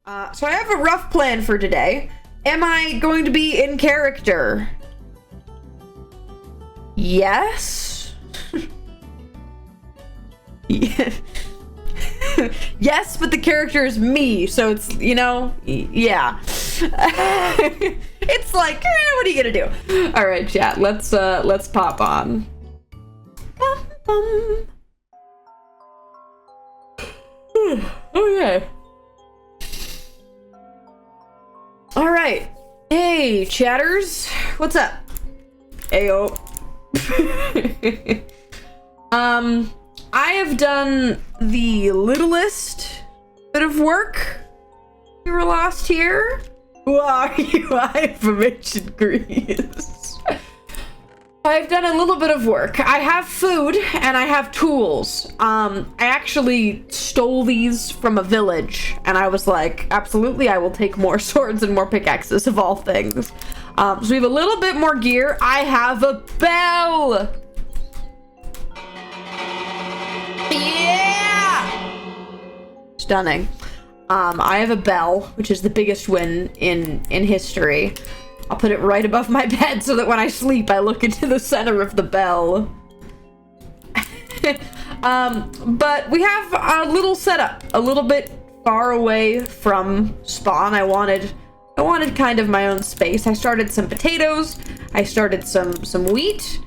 So I have a rough plan for today. Am I going to be in character? Yes. Yeah. Yes, but the character is me, so it's, you know, yeah. It's like, what are you gonna do? All right, chat, let's pop on. Bum, bum. Okay. All right. Hey, chatters. What's up? Ayo. I have done the littlest bit of work. We were lost here. Who are you? I have permission, Grease. I've done a little bit of work. I have food and I have tools. I actually stole these from a village and I was like, absolutely, I will take more swords and more pickaxes of all things. So we have a little bit more gear. I have a bell. Yeah! Stunning. I have a bell, which is the biggest win in history. I'll put it right above my bed so that when I sleep, I look into the center of the bell. But we have a little setup, a little bit far away from spawn. I wanted kind of my own space. I started some potatoes. I started some wheat.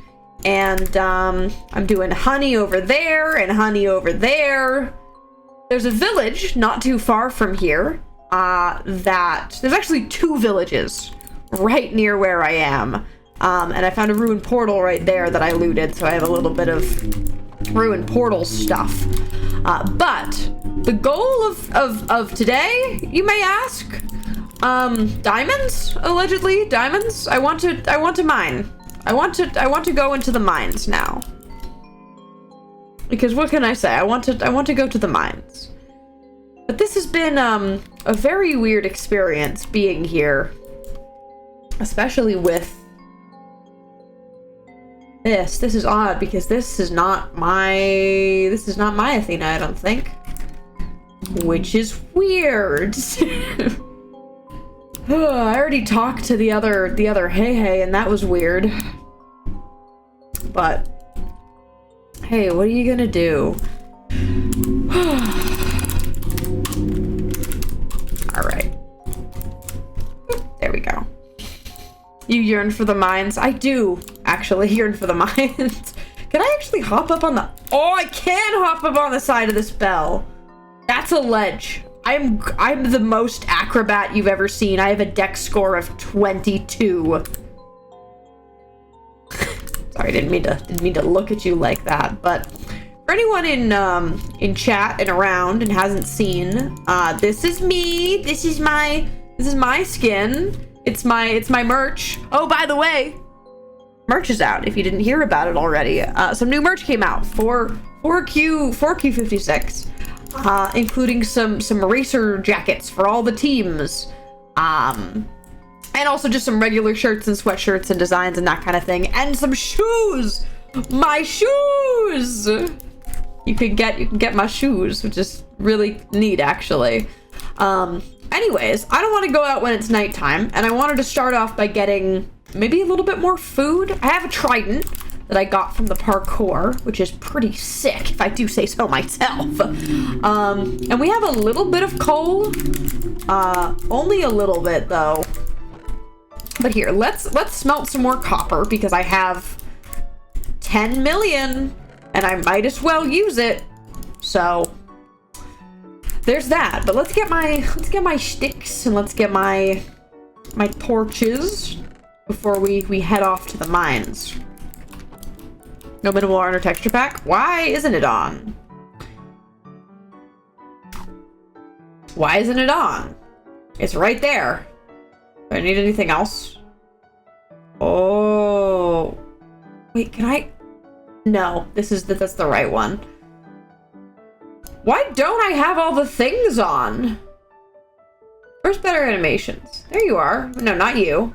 And I'm doing honey over there and honey over there. There's a village not too far from here that there's actually 2 villages right near where I am. And I found a ruined portal right there that I looted, so I have a little bit of ruined portal stuff. But the goal of today, you may ask, diamonds, allegedly, diamonds. I want to mine. I want to go into the mines now. Because what can I say? I want to go to the mines. But this has been a very weird experience being here. Especially with this. This is odd because this is not my Athena, I don't think. Which is weird. I already talked to the other hey and that was weird. But hey, what are you gonna do? All right. There we go. You yearn for the mines? I do actually yearn for the mines. Can I actually hop up on the... Oh, I can hop up on the side of this bell. That's a ledge. I'm the most acrobat you've ever seen. I have a dex score of 22. Sorry, didn't mean to look at you like that. But for anyone in chat and around and hasn't seen, this is me. This is my skin. It's my merch. Oh, by the way, merch is out. If you didn't hear about it already, some new merch came out for Queue56. Including some racer jackets for all the teams, and also just some regular shirts and sweatshirts and designs and that kind of thing, and some shoes. My shoes. You can get my shoes, which is really neat, actually. Anyways, I don't want to go out when it's nighttime, and I wanted to start off by getting maybe a little bit more food. I have a trident that I got from the parkour, which is pretty sick, if I do say so myself. And we have a little bit of coal. Only a little bit, though. But here, let's smelt some more copper, because I have 10 million, and I might as well use it. So there's that. But let's get my sticks, and let's get my torches before we head off to the mines. No minimal art or texture pack? Why isn't it on? Why isn't it on? It's right there. Do I need anything else? Oh. Wait, can I? No, that's the right one. Why don't I have all the things on? Where's better animations? There you are. No, not you.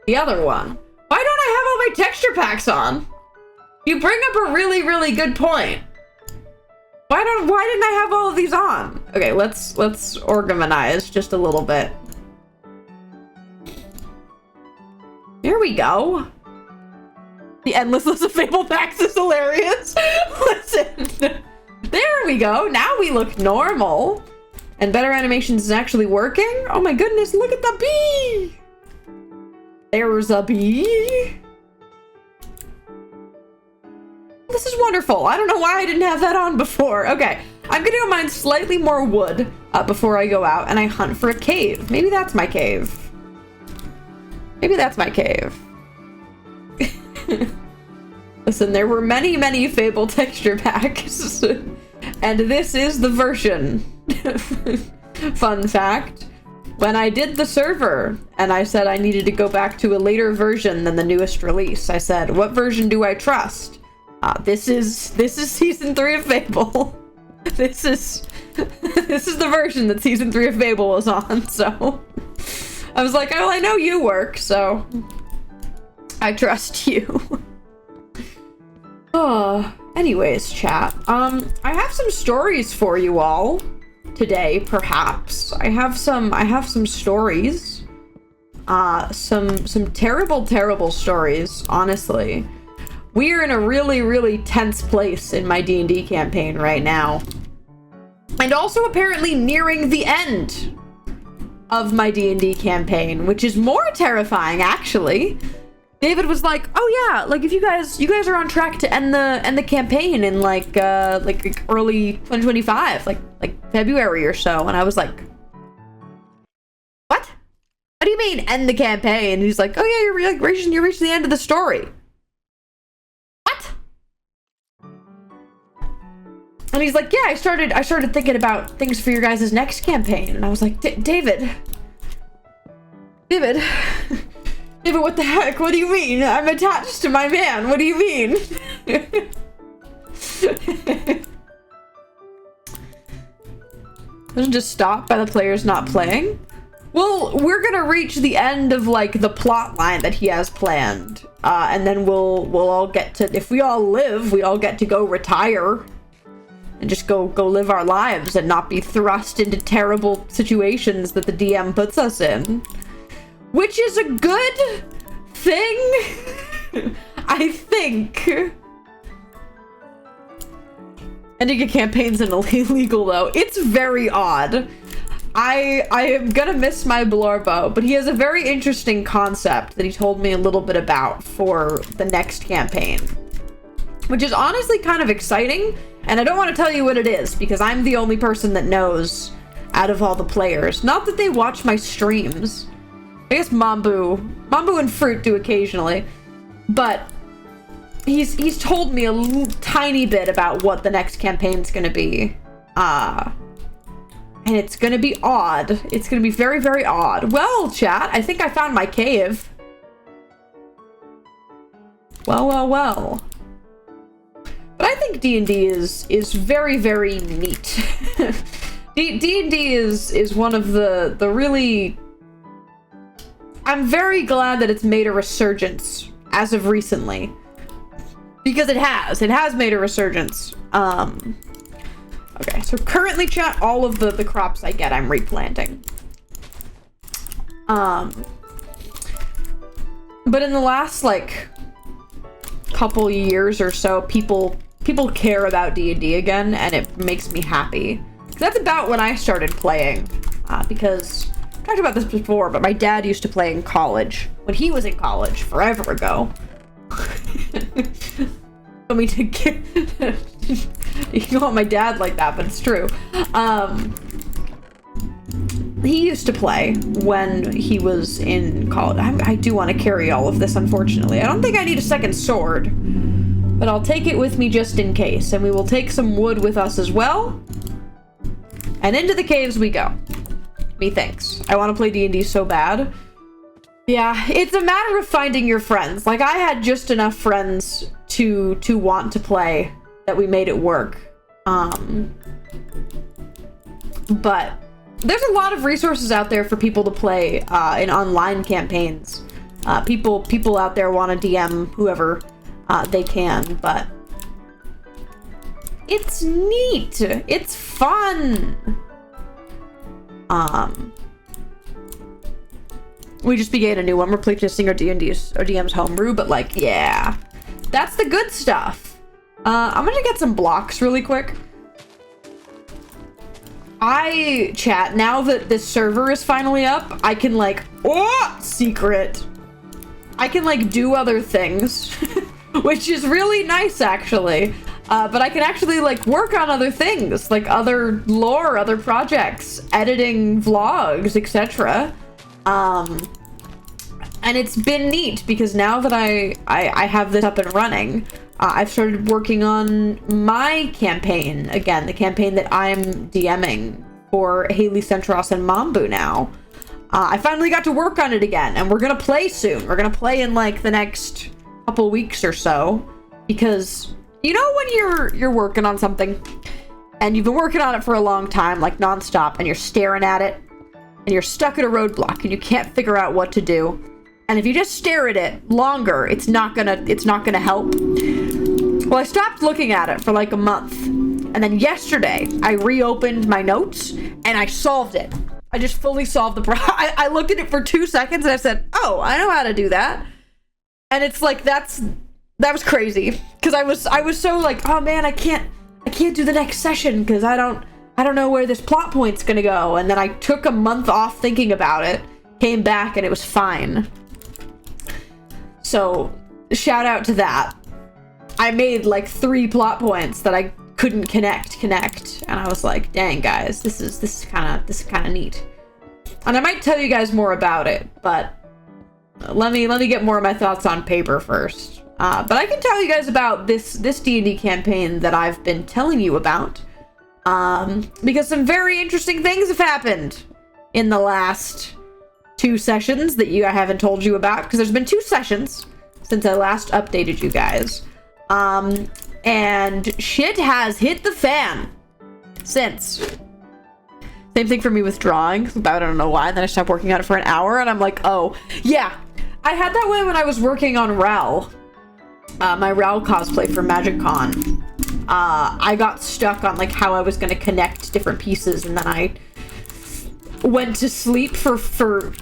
The other one. Why don't I have all my texture packs on? You bring up a really, really good point. Why didn't I have all of these on? Okay, let's organize just a little bit. Here we go. The endless list of Fable packs is hilarious. Listen. There we go. Now we look normal. And better animations is actually working. Oh my goodness, look at the bee. There's a bee. This is wonderful. I don't know why I didn't have that on before. Okay, I'm gonna go mine slightly more wood before I go out and I hunt for a cave. Maybe that's my cave. Maybe that's my cave. Listen, there were many, many Fable texture packs, and this is the version. Fun fact, when I did the server and I said I needed to go back to a later version than the newest release, I said, what version do I trust? This is season 3 of Fable. This is the version that season 3 of Fable was on, so I was like, well, I know you work, so I trust you. Oh, anyways, chat. I have some stories for you all today, perhaps. I have some stories. Some terrible stories, honestly. We are in a really tense place in my D&D campaign right now. And also apparently nearing the end of my D&D campaign, which is more terrifying, actually. David was like, "Oh yeah, like if you guys are on track to end the campaign in like early 2025, like February or so." And I was like, "What? What do you mean end the campaign?" And he's like, "Oh yeah, you're reaching the end of the story." What? And he's like, "Yeah, I started thinking about things for your guys' next campaign." And I was like, David, what the heck? What do you mean? I'm attached to my man. What do you mean? Doesn't just stop by the players not playing? Well, we're gonna reach the end of like the plot line that he has planned. And then we'll all get to, if we all live, we all get to go retire and just go live our lives and not be thrust into terrible situations that the DM puts us in. Which is a good thing, I think. Ending a campaign's illegal though. It's very odd. I am gonna miss my Blorbo, but he has a very interesting concept that he told me a little bit about for the next campaign, which is honestly kind of exciting. And I don't want to tell you what it is because I'm the only person that knows out of all the players. Not that they watch my streams. I guess Mambu and Fruit do occasionally, but he's told me a tiny bit about what the next campaign's gonna be, and it's gonna be odd. It's gonna be very odd. Well, chat, I think I found my cave. Well. But I think D&D is very neat. D&D is one of the really. I'm very glad that it's made a resurgence as of recently. Because it has made a resurgence. Okay, so currently, chat, all of the crops I get, I'm replanting. But in the last, like, couple years or so, people care about D&D again, and it makes me happy. That's about when I started playing, because I talked about this before, but my dad used to play in college when he was in college forever ago. I mean, to get you call my dad like that, but it's true. He used to play when he was in college. I do want to carry all of this, unfortunately. I don't think I need a second sword, but I'll take it with me just in case. And we will take some wood with us as well. And into the caves we go. Methinks. I want to play D&D so bad. Yeah, it's a matter of finding your friends. Like, I had just enough friends to want to play that we made it work. But there's a lot of resources out there for people to play in online campaigns. People out there want to DM whoever they can, but it's neat. It's fun. We just began a new one. We're playtesting our DM's homebrew, but like, yeah. That's the good stuff. I'm gonna get some blocks really quick. Chat, now that this server is finally up, I can like, oh, secret. I can like do other things, which is really nice actually. But I can actually like work on other things, like other lore, other projects, editing vlogs, etc. And it's been neat because now that I have this up and running, I've started working on my campaign again, the campaign that I'm DMing for Haley Centros and Mambu now. I finally got to work on it again, and we're gonna play soon. We're gonna play in like the next couple weeks or so, because you know when you're working on something and you've been working on it for a long time, like nonstop, and you're staring at it and you're stuck at a roadblock and you can't figure out what to do. And if you just stare at it longer, it's not gonna help. Well, I stopped looking at it for like a month. And then yesterday, I reopened my notes and I solved it. I just fully solved the problem. I looked at it for 2 seconds and I said, oh, I know how to do that. And it's like, that was crazy. Cause I was so like, oh man, I can't do the next session because I don't know where this plot point's gonna go. And then I took a month off thinking about it, came back, and it was fine. So shout out to that. I made like 3 plot points that I couldn't connect, and I was like, dang guys, this is kind of neat. And I might tell you guys more about it, but let me get more of my thoughts on paper first. But I can tell you guys about this D&D campaign that I've been telling you about, because some very interesting things have happened in the last 2 sessions that I haven't told you about, because there's been 2 sessions since I last updated you guys. And shit has hit the fan since. Same thing for me with drawing. I don't know why. Then I stopped working on it for an hour and I'm like, oh, yeah. I had that way when I was working on Ral. My Ral cosplay for MagicCon. I got stuck on like how I was going to connect different pieces, and then I went to sleep for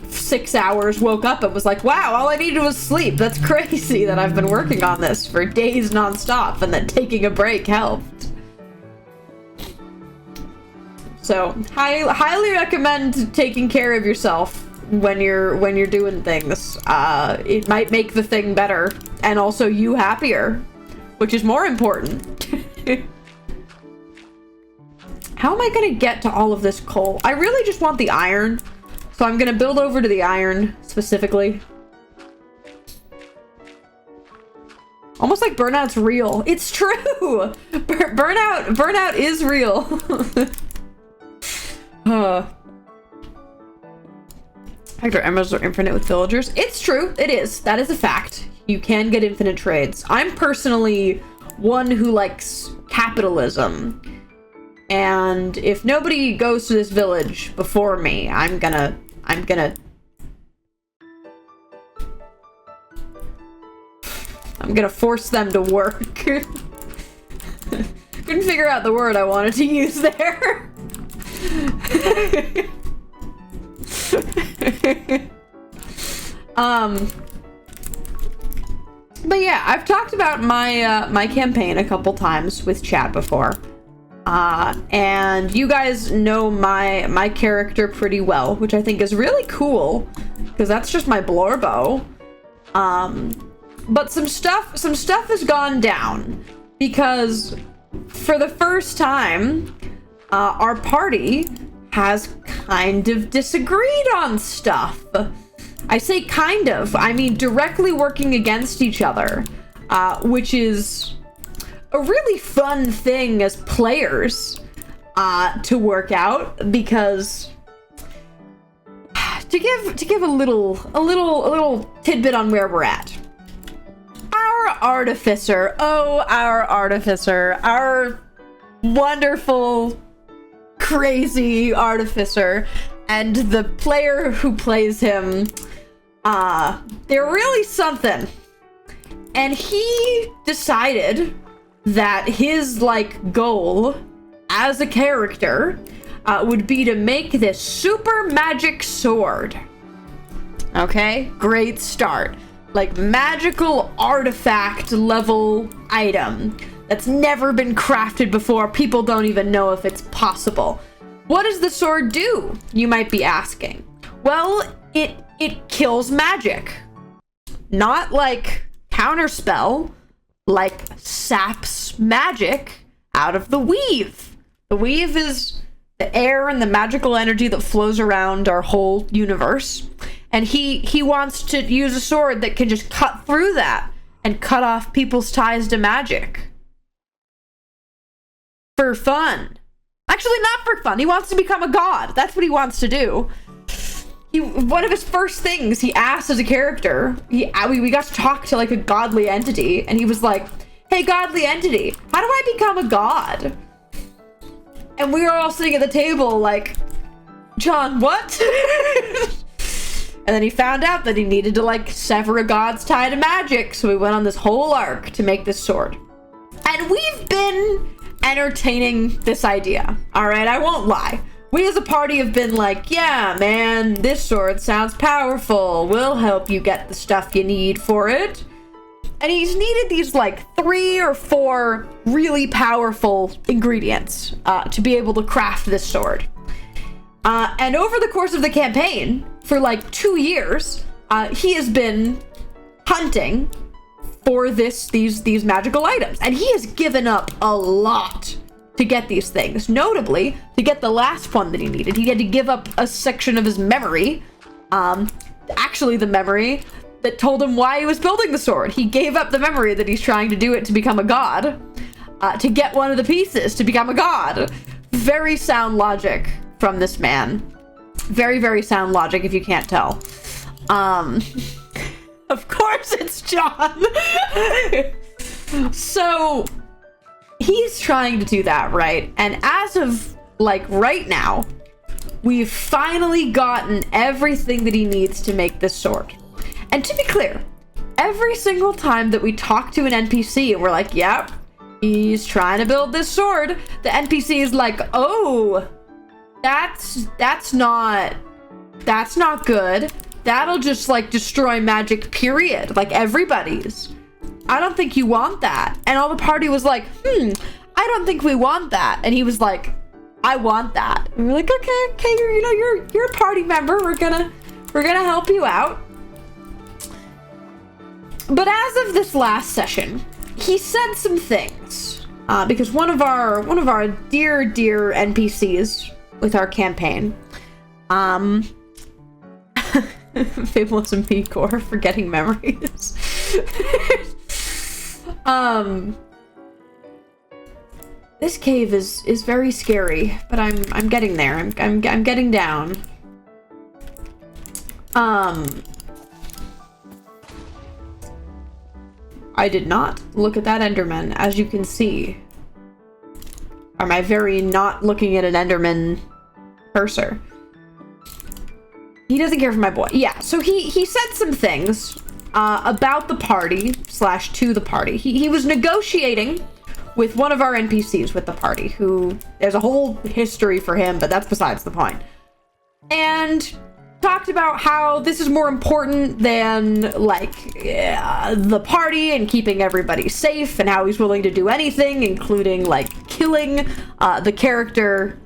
6 hours, woke up and was like, wow, all I needed was sleep. That's crazy that I've been working on this for days nonstop and that taking a break helped. So highly recommend taking care of yourself when you're doing things. It might make the thing better and also you happier, which is more important. How am I gonna get to all of this coal? I really just want the iron, so I'm gonna build over to the iron specifically. Almost like burnout's real. It's true. Burnout is real. Hector emeralds are infinite with villagers. It's true. It is. That is a fact. You can get infinite trades. I'm personally one who likes capitalism. And if nobody goes to this village before me, I'm gonna force them to work. Couldn't figure out the word I wanted to use there. But yeah, I've talked about my campaign a couple times with chat before. And you guys know my character pretty well, which I think is really cool, because that's just my blorbo. But some stuff has gone down, because for the first time, our party has kind of disagreed on stuff. I say kind of, I mean directly working against each other, which is a really fun thing as players to work out, because to give a little tidbit on where we're at. Our artificer, our wonderful, crazy artificer, and the player who plays him, they're really something. And he decided that his like goal as a character would be to make this super magic sword. Okay, great start. Like magical artifact level item that's never been crafted before. People don't even know if it's possible. What does the sword do, you might be asking? Well, it kills magic. Not like counterspell, like saps magic out of the weave. The weave is the air and the magical energy that flows around our whole universe. And he wants to use a sword that can just cut through that and cut off people's ties to magic. For fun. Actually, not for fun. He wants to become a god. That's what he wants to do. One of his first things he asked as a character, we got to talk to like a godly entity, and he was like, hey, godly entity, how do I become a god? And we were all sitting at the table like, John, what? And then he found out that he needed to like sever a god's tie to magic, so we went on this whole arc to make this sword. And we've been entertaining this idea, all right? I won't lie. We as a party have been like, yeah, man, this sword sounds powerful. We'll help you get the stuff you need for it. And he's needed these like 3 or 4 really powerful ingredients to be able to craft this sword. And over the course of the campaign, for like 2 years, he has been hunting for these magical items. And he has given up a lot to get these things. Notably, to get the last one that he needed, he had to give up a section of his memory. Actually, the memory that told him why he was building the sword. He gave up the memory that he's trying to do it to become a god, to get one of the pieces to become a god. Very sound logic from this man. Very, very sound logic, if you can't tell. Of course it's John. So he's trying to do that, right? And as of like right now, we've finally gotten everything that he needs to make this sword. And to be clear, every single time that we talk to an NPC and we're like, yep, he's trying to build this sword, the NPC is like, oh, that's not good. That'll just like destroy magic, period. Like everybody's. I don't think you want that. And all the party was like, I don't think we want that. And he was like, I want that. And we're like, okay, you're a party member. We're gonna help you out. But as of this last session, he said some things. Because one of our dear NPCs with our campaign, Fabulous and P-Core, forgetting memories. This cave is very scary, but I'm getting there. I'm getting down. I did not look at that Enderman, as you can see. Am I very not looking at an Enderman cursor? He doesn't care for my boy. Yeah, so he said some things about the party / to the party. He was negotiating with one of our NPCs with the party, who there's a whole history for him, but that's besides the point. And talked about how this is more important than like the party and keeping everybody safe, and how he's willing to do anything, including like killing the character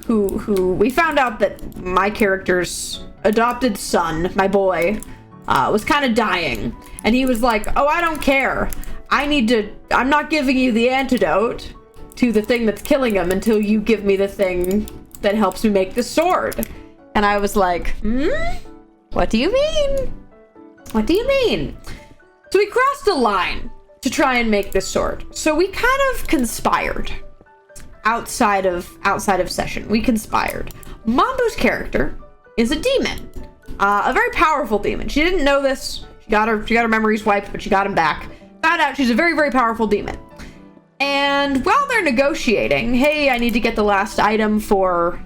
who we found out that my character's adopted son, my boy, was kind of dying, and he was like, oh, I don't care. I'm not giving you the antidote to the thing that's killing him until you give me the thing that helps me make the sword. And I was like, what do you mean? What do you mean? So we crossed a line to try and make this sword. So we kind of conspired outside of session. We conspired. Mambu's character is a demon, a very powerful demon. She didn't know this. She got her memories wiped, but she got him back. Found out she's a very, very powerful demon. And while they're negotiating, hey, I need to get the last item for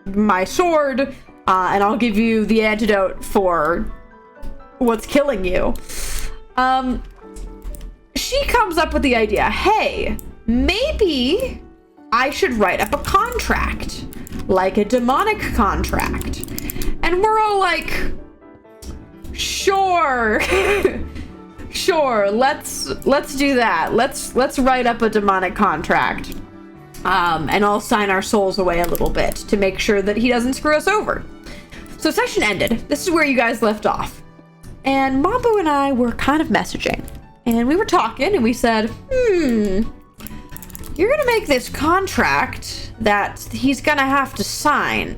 my sword, and I'll give you the antidote for what's killing you. She comes up with the idea, hey, maybe I should write up a contract, like a demonic contract. And we're all like, sure. Sure, let's do that. Let's write up a demonic contract. And I'll sign our souls away a little bit to make sure that he doesn't screw us over. So session ended. This is where you guys left off. And Mambo and I were kind of messaging. And we were talking and we said, you're gonna make this contract that he's gonna have to sign.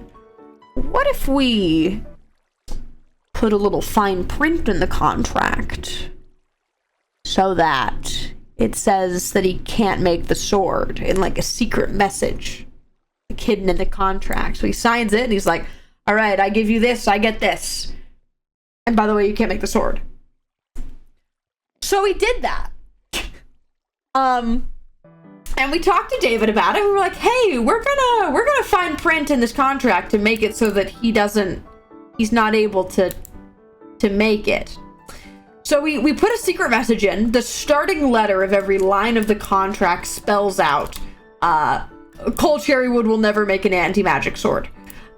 What if we put a little fine print in the contract so that it says that he can't make the sword in like a secret message like hidden in the contract? So he signs it and he's like, all right, I give you this, I get this. And by the way, you can't make the sword. So we did that. And we talked to David about it. We were like, hey, we're gonna fine print in this contract to make it so that he's not able to make it. So we put a secret message in. The starting letter of every line of the contract spells out, Cold Cherrywood will never make an anti-magic sword.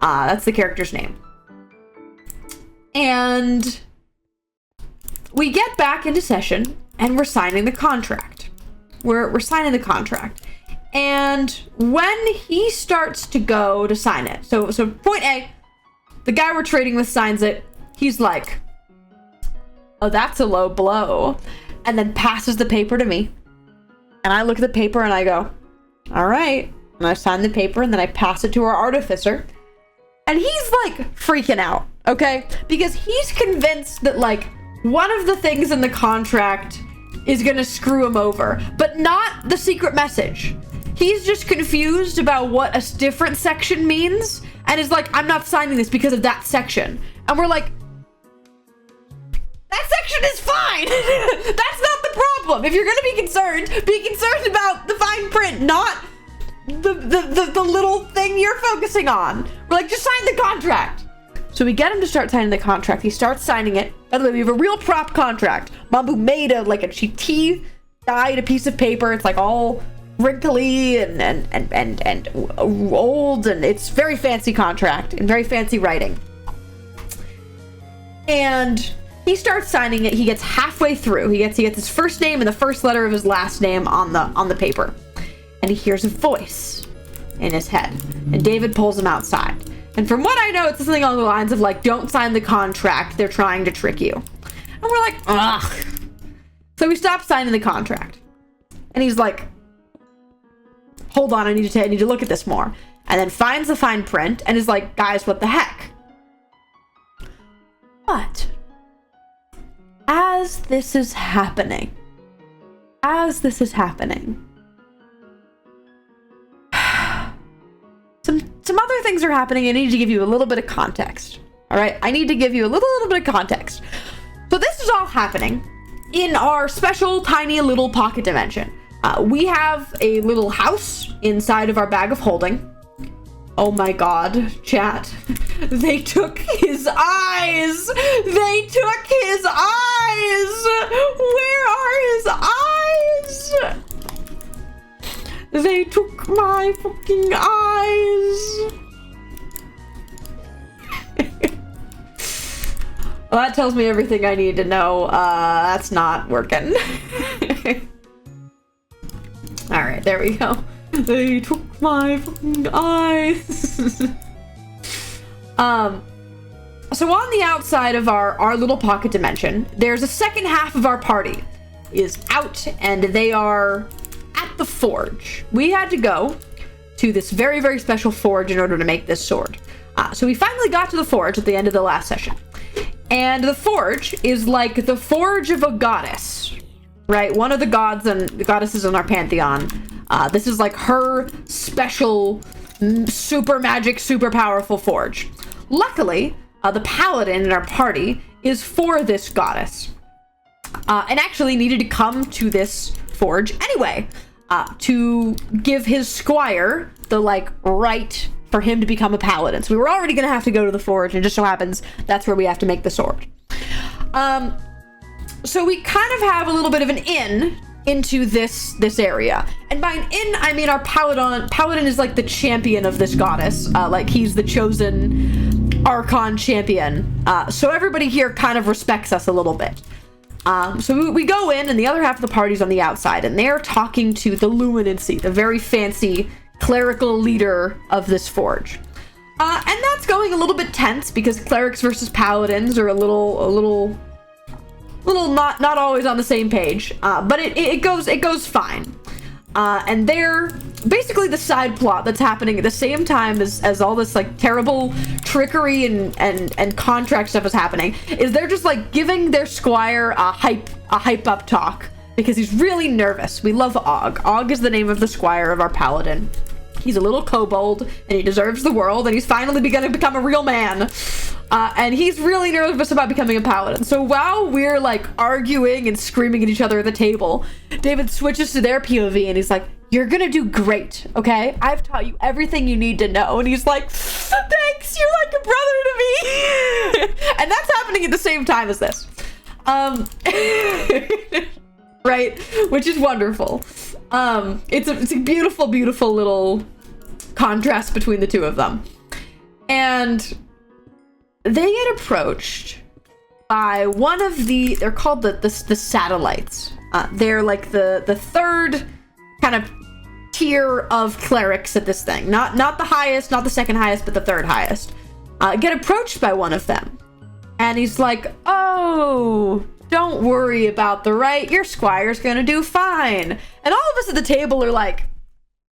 That's the character's name. And we get back into session and we're signing the contract. We're signing the contract. And when he starts to go to sign it, so point A, the guy we're trading with signs it. He's like, oh, that's a low blow. And then passes the paper to me. And I look at the paper and I go, all right. And I sign the paper and then I pass it to our artificer. And he's like freaking out, okay? Because he's convinced that like one of the things in the contract is gonna screw him over, but not the secret message. He's just confused about what a different section means and is like, I'm not signing this because of that section. And we're like, that section is fine. That's not the problem. If you're gonna be concerned about the fine print, not the little thing you're focusing on. We're like, just sign the contract. So we get him to start signing the contract. He starts signing it. By the way, we have a real prop contract. Mambu made she dyed a piece of paper. It's like all wrinkly and old, and it's very fancy contract and very fancy writing. And he starts signing it. He gets halfway through. He gets his first name and the first letter of his last name on the paper. And he hears a voice in his head. And David pulls him outside. And from what I know, it's something along the lines of like, don't sign the contract. They're trying to trick you. And we're like, ugh. So we stop signing the contract. And he's like, hold on, I need to look at this more. And then finds the fine print and is like, guys, what the heck? But as this is happening, some other things are happening. I need to give you a little bit of context. All right, I need to give you a little bit of context. So this is all happening in our special tiny little pocket dimension. We have a little house inside of our bag of holding. Oh my god, chat. They took his eyes! They took his eyes! Where are his eyes? They took my fucking eyes! Well, that tells me everything I need to know. That's not working. Alright, there we go. They took my fucking eyes. So on the outside of our little pocket dimension, there's a second half of our party is out, and they are at the forge. We had to go to this very, very special forge in order to make this sword. So we finally got to the forge at the end of the last session. And the forge is like the forge of a goddess, right? One of the gods and the goddesses in our pantheon. This is like her special, super magic, super powerful forge. Luckily, the paladin in our party is for this goddess. And actually needed to come to this forge anyway, to give his squire the right for him to become a paladin. So we were already gonna have to go to the forge, and it just so happens that's where we have to make the sword. So we kind of have a little bit of an in into this area. And by an in, I mean our paladin is like the champion of this goddess. Like he's the chosen Arcane champion. So everybody here kind of respects us a little bit. So we go in, and the other half of the party's on the outside, and they're talking to the Luminancy, the very fancy clerical leader of this forge. And that's going a little bit tense because clerics versus paladins are a little not always on the same page. But it goes fine. And they're basically the side plot that's happening at the same time as all this like terrible trickery and contract stuff is happening, is they're just like giving their squire a hype up talk because he's really nervous. We love Og. Og is the name of the squire of our paladin. He's a little kobold, and he deserves the world, and he's finally gonna become a real man. And he's really nervous about becoming a paladin. So while we're like arguing and screaming at each other at the table, David switches to their POV, and he's like, "You're gonna do great, okay? I've taught you everything you need to know." And he's like, "Thanks, you're like a brother to me." And that's happening at the same time as this. Right? Which is wonderful. It's a beautiful, beautiful little contrast between the two of them. And they get approached by one of they're called the satellites. They're like the third kind of tier of clerics at this thing. Not the highest, not the second highest, but the third highest. Get approached by one of them. And he's like, "Oh, don't worry about the right. Your squire's gonna do fine." And all of us at the table are like,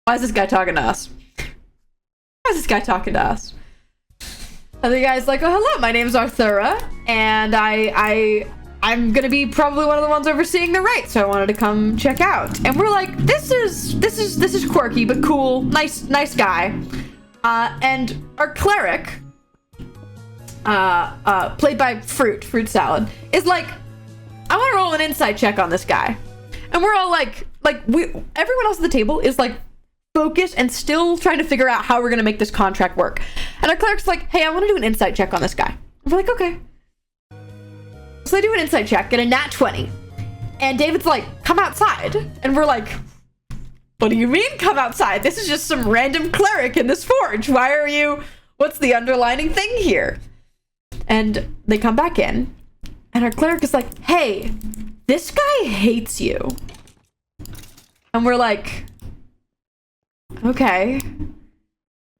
"Why is this guy talking to us? Why is this guy talking to us?" And the guy's like, "Oh, hello, my name's Arthura, and I'm gonna be probably one of the ones overseeing the right, so I wanted to come check out." And we're like, this is quirky but cool, nice guy. And our cleric, played by Fruit Salad, is like, "I want to roll an insight check on this guy." And we're all like everyone else at the table is like focused and still trying to figure out how we're gonna make this contract work. And our cleric's like, "Hey, I want to do an insight check on this guy." And we're like, "Okay." So they do an insight check, get a nat 20. And David's like, "Come outside." And we're like, "What do you mean come outside? This is just some random cleric in this forge. What's the underlining thing here?" And they come back in. And our cleric is like, "Hey, this guy hates you." And we're like, "Okay."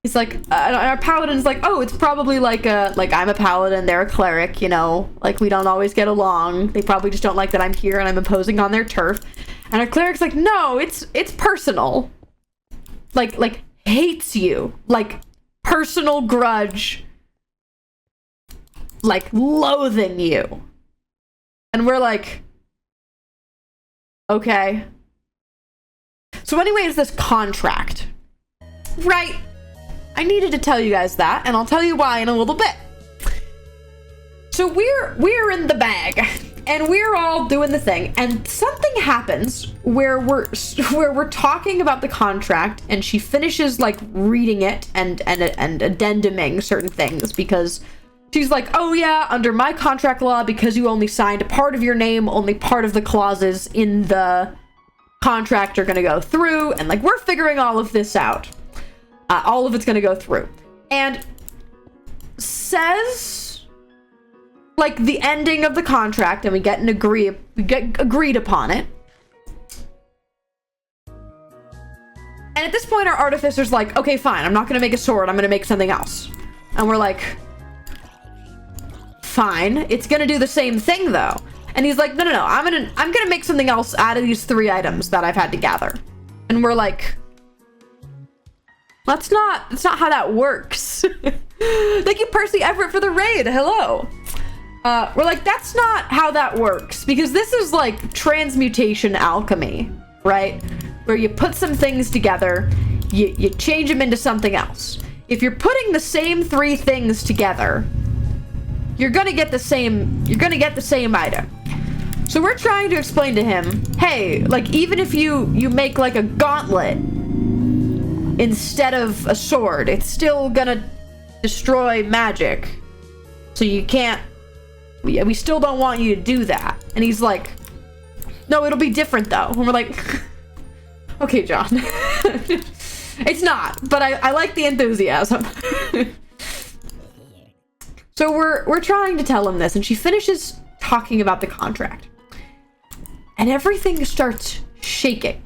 He's like, and our paladin's like, "Oh, it's probably like I'm a paladin, they're a cleric, you know, like we don't always get along. They probably just don't like that I'm here and I'm imposing on their turf." And our cleric's like, "No, it's personal. Like hates you, like personal grudge, like loathing you." And we're like, "Okay." So anyway, it's this contract. Right. I needed to tell you guys that, and I'll tell you why in a little bit. So we're in the bag, and we're all doing the thing, and something happens where we're talking about the contract, and she finishes like reading it and addenduming certain things because she's like, "Oh yeah, under my contract law, because you only signed a part of your name, only part of the clauses in the contract are gonna go through," and like we're figuring all of this out. All of it's gonna go through, and says like the ending of the contract, and we get agreed upon it. And at this point, our artificer's like, "Okay, fine, I'm not gonna make a sword, I'm gonna make something else." And we're like, "Fine, it's gonna do the same thing though." And he's like, no, I'm gonna make something else out of these 3 items that I've had to gather." And we're like, that's not how that works. Thank you, Percy Everett, for the raid. Hello. We're like, that's not how that works, because this is like transmutation alchemy, right? Where you put some things together, you change them into something else. If you're putting the same 3 things together, you're gonna get the same item. So we're trying to explain to him, hey, like even if you make like a gauntlet instead of a sword, it's still gonna destroy magic. So you can't, we still don't want you to do that. And he's like, No, it'll be different though. And we're like, okay, John. It's not, but I like the enthusiasm. So we're trying to tell him this, and she finishes talking about the contract. And everything starts shaking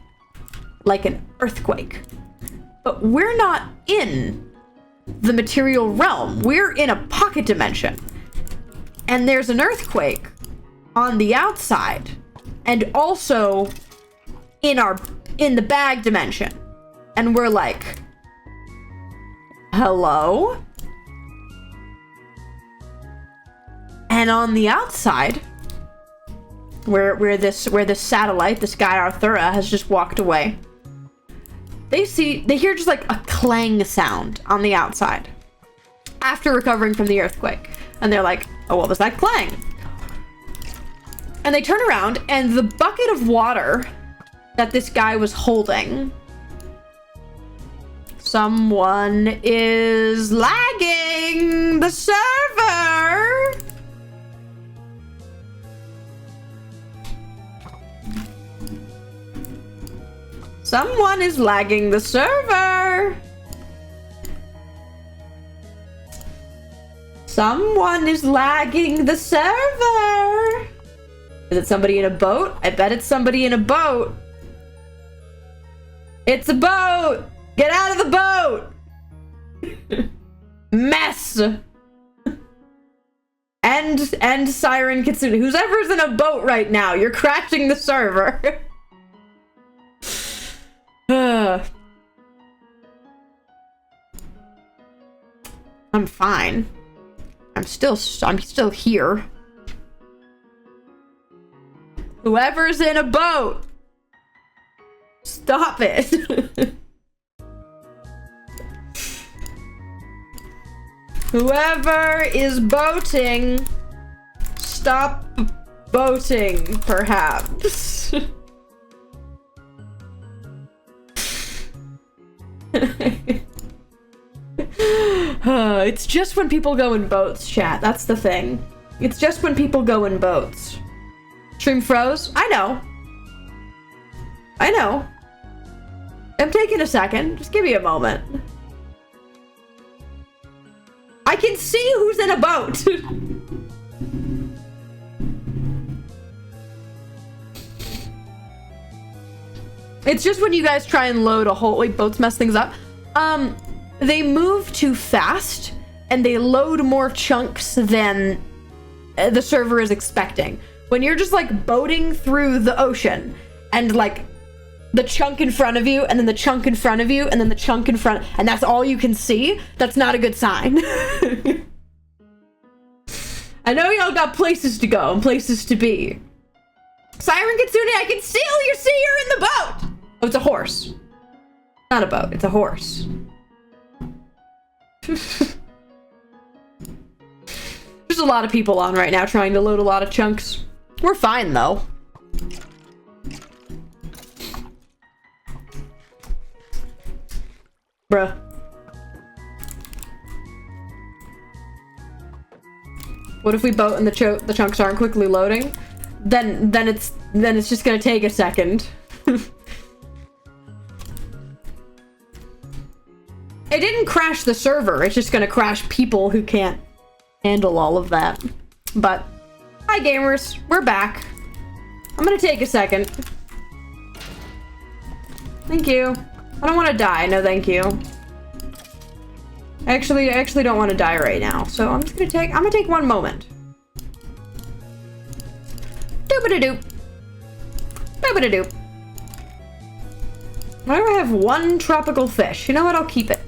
like an earthquake. But we're not in the material realm. We're in a pocket dimension. And there's an earthquake on the outside and also in the bag dimension. And we're like, hello? And on the outside, where this satellite, this guy Arthura, has just walked away, they hear just like a clang sound on the outside after recovering from the earthquake. And they're like, oh, what was that clang? And they turn around, and the bucket of water that this guy was holding, someone is lagging the server. Someone is lagging the server. Someone is lagging the server. Is it somebody in a boat? I bet it's somebody in a boat. It's a boat. Get out of the boat. Mess. And Siren Kitsune. Whoever's in a boat right now, you're crashing the server. I'm fine. I'm still here. Whoever's in a boat, stop it. Whoever is boating, stop boating, perhaps. It's just when people go in boats, chat. That's the thing. It's just when people go in boats. Stream froze? I know. I know. I'm taking a second. Just give me a moment. I can see who's in a boat. It's just when you guys try and load a whole... Wait, boats mess things up. They move too fast, and they load more chunks than the server is expecting. When you're just, like, boating through the ocean, and, like, the chunk in front of you, and then the chunk in front of you, and then the chunk in front... And that's all you can see, that's not a good sign. I know y'all got places to go and places to be. Siren Kitsune, I can see you're in the boat! Oh, it's a horse. Not a boat, it's a horse. There's a lot of people on right now trying to load a lot of chunks. We're fine, though. Bruh. What if we boat and the chunks aren't quickly loading? Then it's just gonna take a second. It didn't crash the server, it's just gonna crash people who can't handle all of that. But, hi gamers, we're back. I'm gonna take a second. Thank you. I don't want to die, no thank you. I actually don't want to die right now, so I'm gonna take 1 moment. Doop-a-da-doop. Doop-a-da-doop. Why do I have 1 tropical fish? You know what, I'll keep it.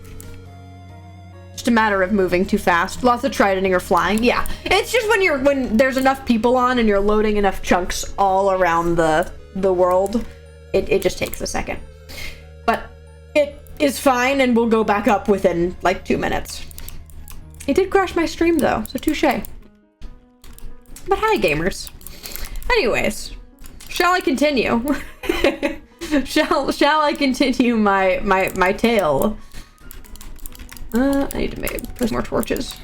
Just a matter of moving too fast. Lots of tridening or flying. Yeah, it's just when there's enough people on and you're loading enough chunks all around the world, it just takes a second. But it is fine, and we'll go back up within like 2 minutes. It did crash my stream though, so touche. But hi gamers. Anyways, shall I continue? shall I continue my tale? I need to put some more torches.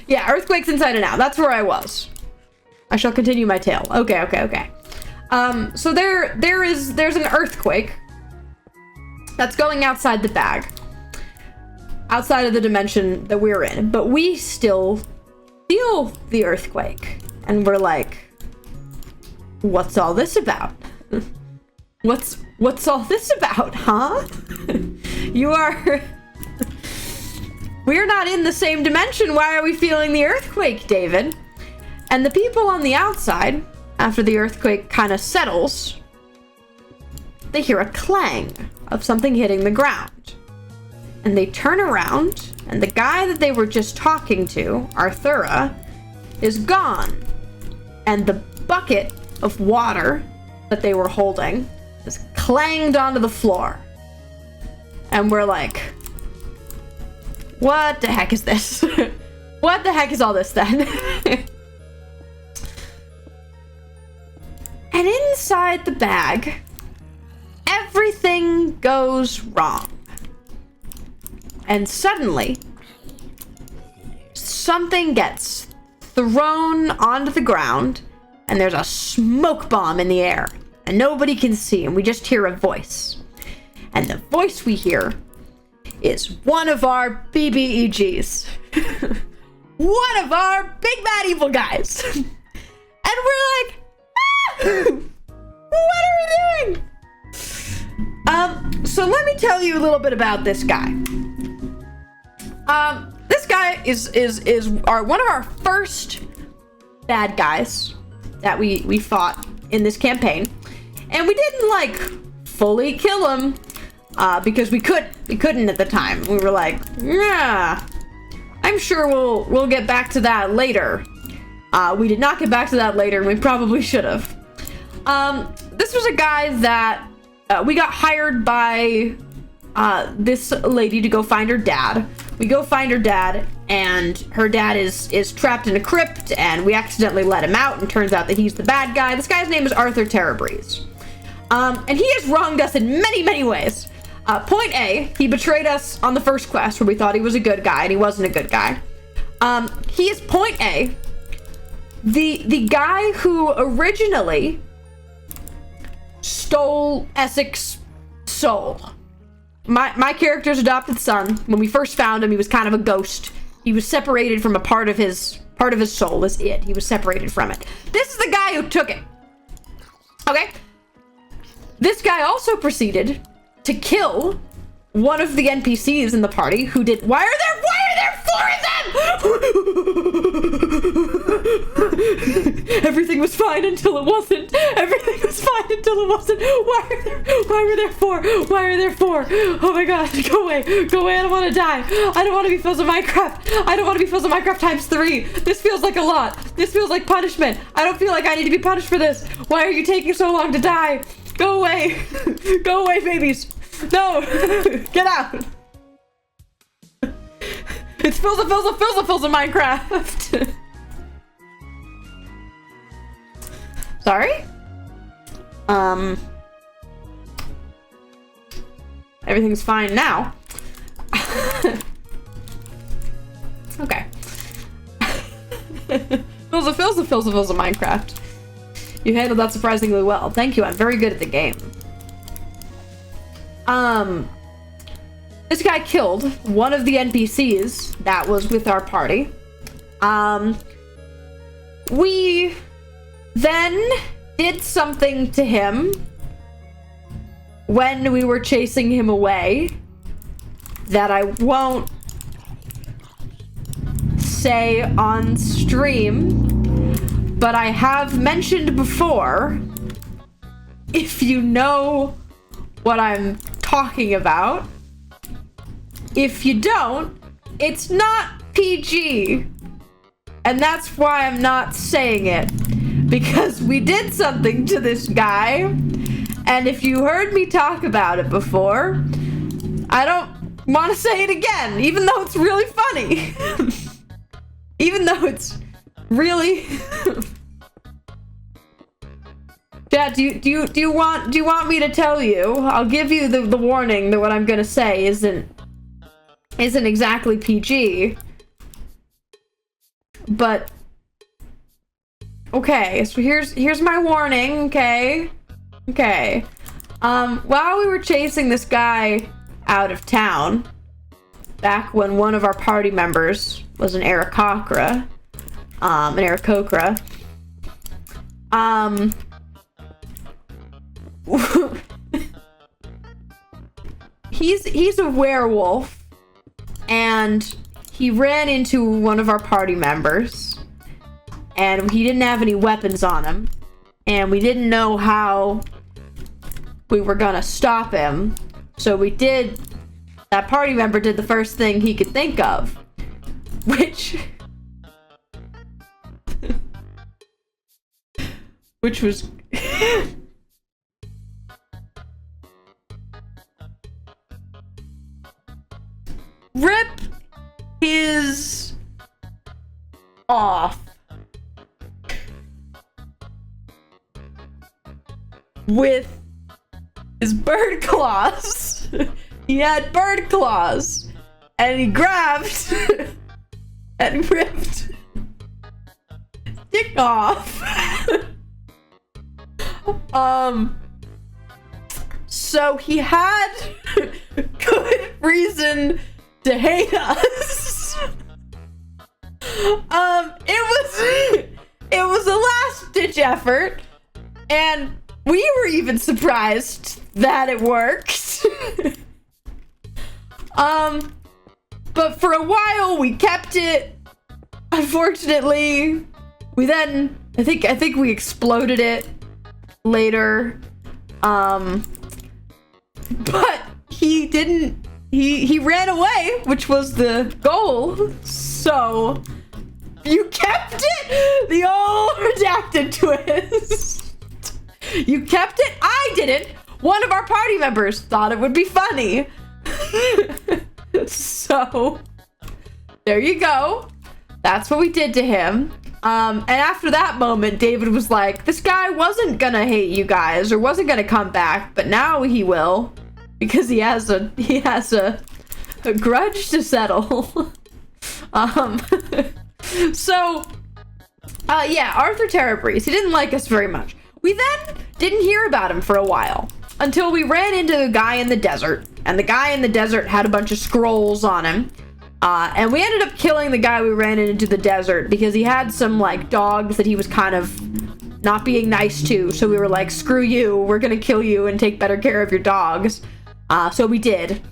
Yeah, earthquakes inside and out. That's where I was. I shall continue my tale. Okay. So there's an earthquake that's going outside the bag. Outside of the dimension that we're in. But we still feel the earthquake. And we're like, what's all this about? What's all this about, huh? We're not in the same dimension. Why are we feeling the earthquake, David? And the people on the outside, after the earthquake kind of settles, they hear a clang of something hitting the ground. And they turn around, and the guy that they were just talking to, Arthura, is gone. And the bucket of water that they were holding is clanged onto the floor. And we're like, what the heck is this? What the heck is all this then? And inside the bag, everything goes wrong. And suddenly, something gets thrown onto the ground, and there's a smoke bomb in the air, and nobody can see, and we just hear a voice. And the voice we hear is one of our BBEGs. One of our big bad evil guys. And we're like, what are we doing? So let me tell you a little bit about this guy. This guy is one of our first bad guys that we fought in this campaign, and we didn't like fully kill him because we couldn't at the time. We were like, yeah, I'm sure we'll get back to that later. We did not get back to that later, and we probably should have. This was a guy that we got hired by this lady to go find her dad. We go find her dad, and her dad is trapped in a crypt, and we accidentally let him out, and turns out that he's the bad guy. This guy's name is Arthur Terrabreeze. And he has wronged us in many, many ways. Point A, he betrayed us on the first quest where we thought he was a good guy, and he wasn't a good guy. He is point A, the guy who originally stole Essex's soul. My character's adopted son, when we first found him, he was kind of a ghost. He was separated from a part of his soul, is it. He was separated from it. This is the guy who took it. Okay? This guy also proceeded to kill one of the NPCs in the party who did— Why are there 4 of them? Everything was fine until it wasn't. Everything was fine until it wasn't. Why were there 4? Why are there 4? Oh my god, go away. Go away, I don't want to die. I don't want to be Fuzz of Minecraft. I don't want to be Fuzz of Minecraft times 3. This feels like a lot. This feels like punishment. I don't feel like I need to be punished for this. Why are you taking so long to die? Go away. Go away, babies. No. Get out. It's fills of Minecraft. Sorry? Everything's fine now. Okay. Fills of Minecraft. You handled that surprisingly well. Thank you, I'm very good at the game. This guy killed one of the NPCs that was with our party. We then did something to him when we were chasing him away that I won't say on stream, but I have mentioned before. If you know what I'm talking about. If you don't, it's not PG. And that's why I'm not saying it. Because we did something to this guy. And if you heard me talk about it before, I don't want to say it again. Even though it's really funny. Even though it's really... Dad, do you want me to tell you? I'll give you the warning that what I'm gonna say isn't exactly PG. But okay, so here's my warning, okay? Okay. While we were chasing this guy out of town, back when one of our party members was an Aarakocra, he's a werewolf, and he ran into one of our party members, and he didn't have any weapons on him, and we didn't know how we were gonna stop him, so that party member did the first thing he could think of, which was rip his off with his bird claws. He had bird claws, and he grabbed and ripped dick off. So he had good reason to hate us. It was a last-ditch effort, and we were even surprised that it worked. But for a while we kept it. Unfortunately, we then I think we exploded it later. But he didn't. He ran away, which was the goal. So you kept it. The old redacted twist. You kept it. I didn't. One of our party members thought it would be funny. So there you go. That's what we did to him. And after that moment, David was like, this guy wasn't gonna hate you guys or wasn't gonna come back, but now he will, because he has a grudge to settle. Yeah, Arthur Terrabreeze, he didn't like us very much. We then didn't hear about him for a while until we ran into the guy in the desert, and the guy in the desert had a bunch of scrolls on him. And we ended up killing the guy we ran into the desert because he had some, like, dogs that he was kind of not being nice to. So we were like, screw you, we're gonna kill you and take better care of your dogs. So we did.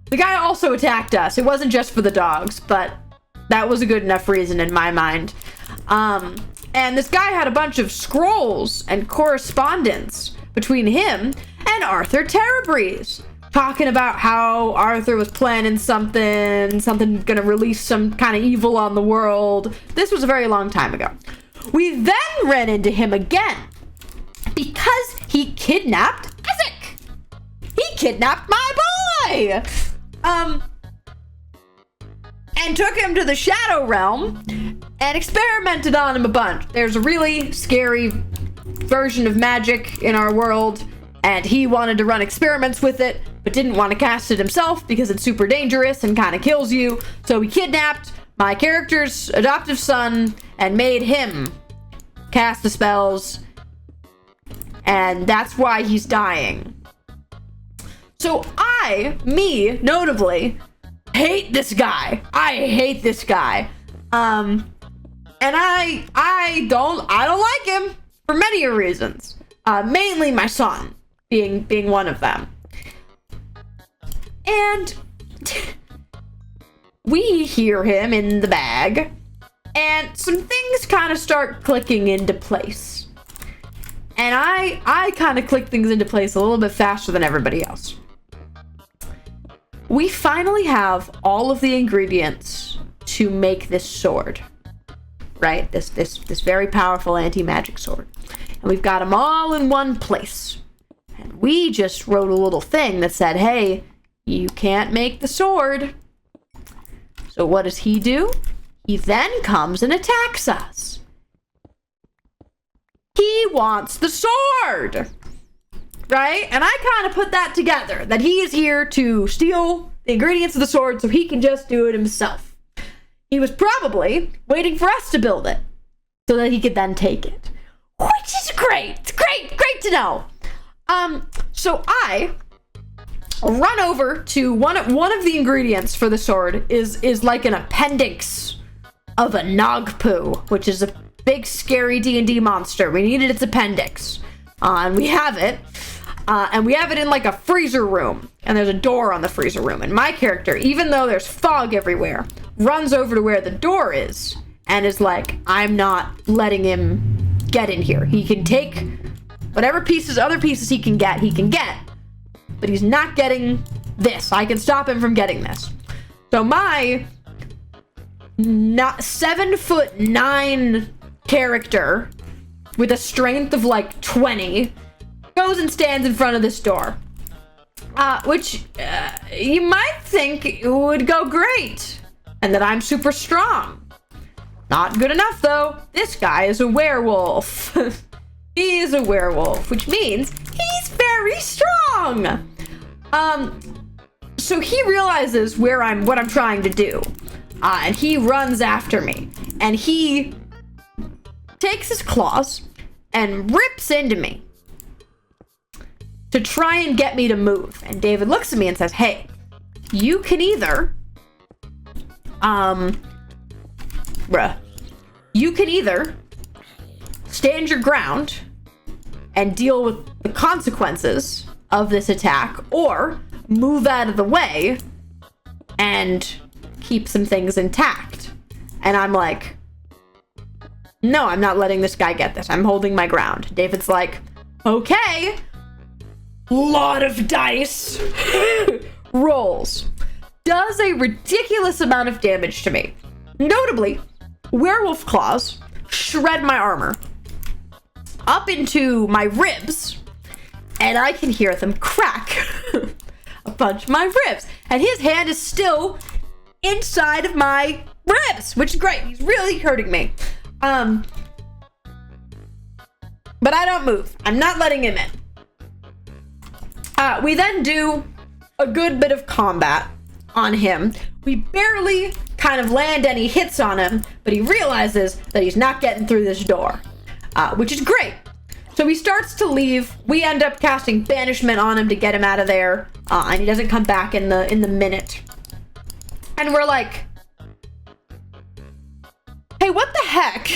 The guy also attacked us. It wasn't just for the dogs, but that was a good enough reason in my mind. And this guy had a bunch of scrolls and correspondence between him and Arthur Terrabreeze, talking about how Arthur was planning something gonna release some kind of evil on the world. This was a very long time ago. We then ran into him again because he kidnapped Isaac. He kidnapped my boy! And took him to the Shadow Realm and experimented on him a bunch. There's a really scary version of magic in our world, and he wanted to run experiments with it, but didn't want to cast it himself because it's super dangerous and kind of kills you. So we kidnapped my character's adoptive son and made him cast the spells, and that's why he's dying. So notably, hate this guy. I hate this guy. And I don't like him for many reasons. Mainly my son being one of them. And we hear him in the bag, and some things kind of start clicking into place. And I kind of click things into place a little bit faster than everybody else. We finally have all of the ingredients to make this sword, right? This very powerful anti-magic sword. And we've got them all in one place. And we just wrote a little thing that said, hey, you can't make the sword. So what does he do? He then comes and attacks us. He wants the sword, right? And I kind of put that together, that he is here to steal the ingredients of the sword so he can just do it himself. He was probably waiting for us to build it so that he could then take it. Which is great. It's great to know. So I run over to one of the ingredients for the sword is like an appendix of a Nagpoo, which is a big scary D&D monster. We needed its appendix. And we have it. And we have it in like a freezer room. And there's a door on the freezer room. And my character, even though there's fog everywhere, runs over to where the door is and is like, I'm not letting him get in here. He can take whatever other pieces he can get, but he's not getting this. I can stop him from getting this. So my 7'9" character with a strength of like 20 goes and stands in front of this door. Which you might think would go great, and that I'm super strong. Not good enough, though. This guy is a werewolf. He is a werewolf, which means he's very strong. So he realizes what I'm trying to do, and he runs after me, and he takes his claws and rips into me to try and get me to move. And David looks at me and says, hey, you can either stand your ground and deal with the consequences of this attack, or move out of the way and keep some things intact. And I'm like, no, I'm not letting this guy get this. I'm holding my ground. David's like, okay. Lot of dice. Rolls. Does a ridiculous amount of damage to me. Notably, werewolf claws shred my armor up into my ribs, and I can hear them crack a bunch of my ribs. And his hand is still inside of my ribs, which is great. He's really hurting me. But I don't move. I'm not letting him in. We then do a good bit of combat on him. We barely kind of land any hits on him, but he realizes that he's not getting through this door, which is great. So he starts to leave. We end up casting banishment on him to get him out of there, and he doesn't come back in the minute. And we're like, hey, what the heck?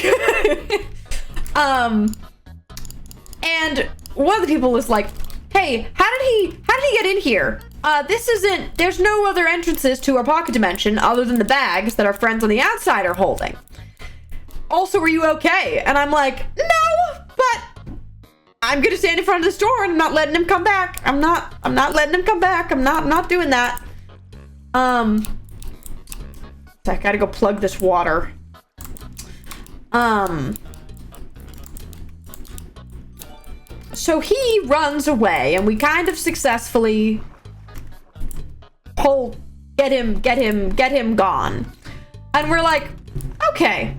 And one of the people was like, hey, how did he get in here? There's no other entrances to our pocket dimension other than the bags that our friends on the outside are holding. Also, are you okay? And I'm like, no, but I'm gonna stand in front of this door and I'm not letting him come back. I'm not letting him come back. I'm not doing that. So I gotta go plug this water. So he runs away, and we kind of successfully get him gone. And we're like, okay,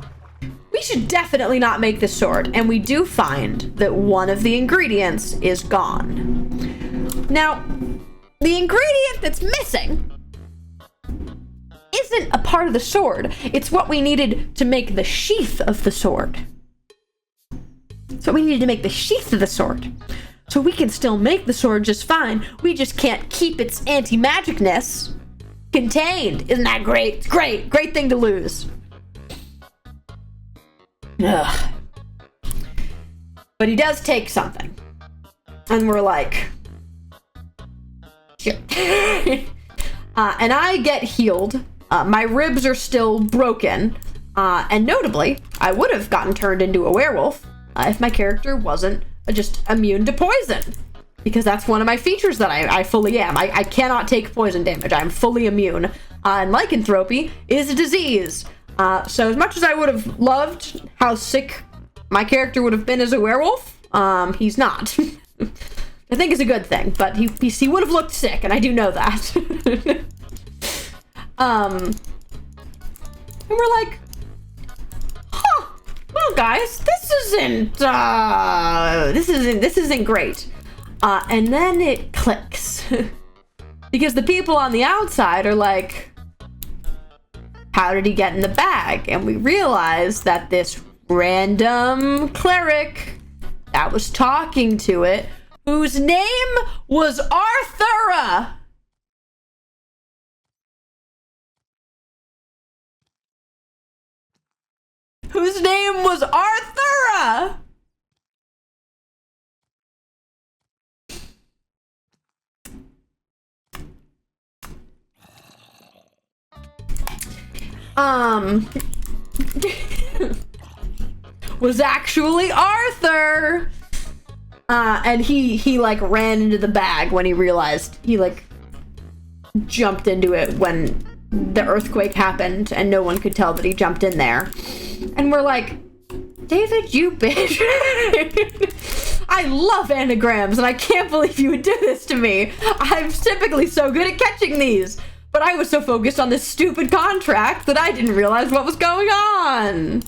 we should definitely not make this sword. And we do find that one of the ingredients is gone. Now, the ingredient that's missing isn't a part of the sword. It's what we needed to make the sheath of the sword. So we needed to make the sheath of the sword. So we can still make the sword just fine. We just can't keep its anti-magicness contained. Isn't that great? It's great. Great thing to lose. Ugh. But he does take something. And we're like, shit. And I get healed. My ribs are still broken. And notably, I would have gotten turned into a werewolf if my character wasn't just immune to poison, because that's one of my features that I fully am. I cannot take poison damage. I'm fully immune. And lycanthropy is a disease. So as much as I would have loved how sick my character would have been as a werewolf, he's not. I think it's a good thing, but he would have looked sick, and I do know that. And we're like, huh. Well, guys, this isn't great. And then it clicks. Because the people on the outside are like, how did he get in the bag? And we realized that this random cleric that was talking to it, whose name was Arthur, was actually Arthur. And he like ran into the bag when he realized, he like jumped into it when the earthquake happened and no one could tell that he jumped in there. And we're like, David, you bitch. I love anagrams and I can't believe you would do this to me. I'm typically so good at catching these, but I was so focused on this stupid contract that I didn't realize what was going on.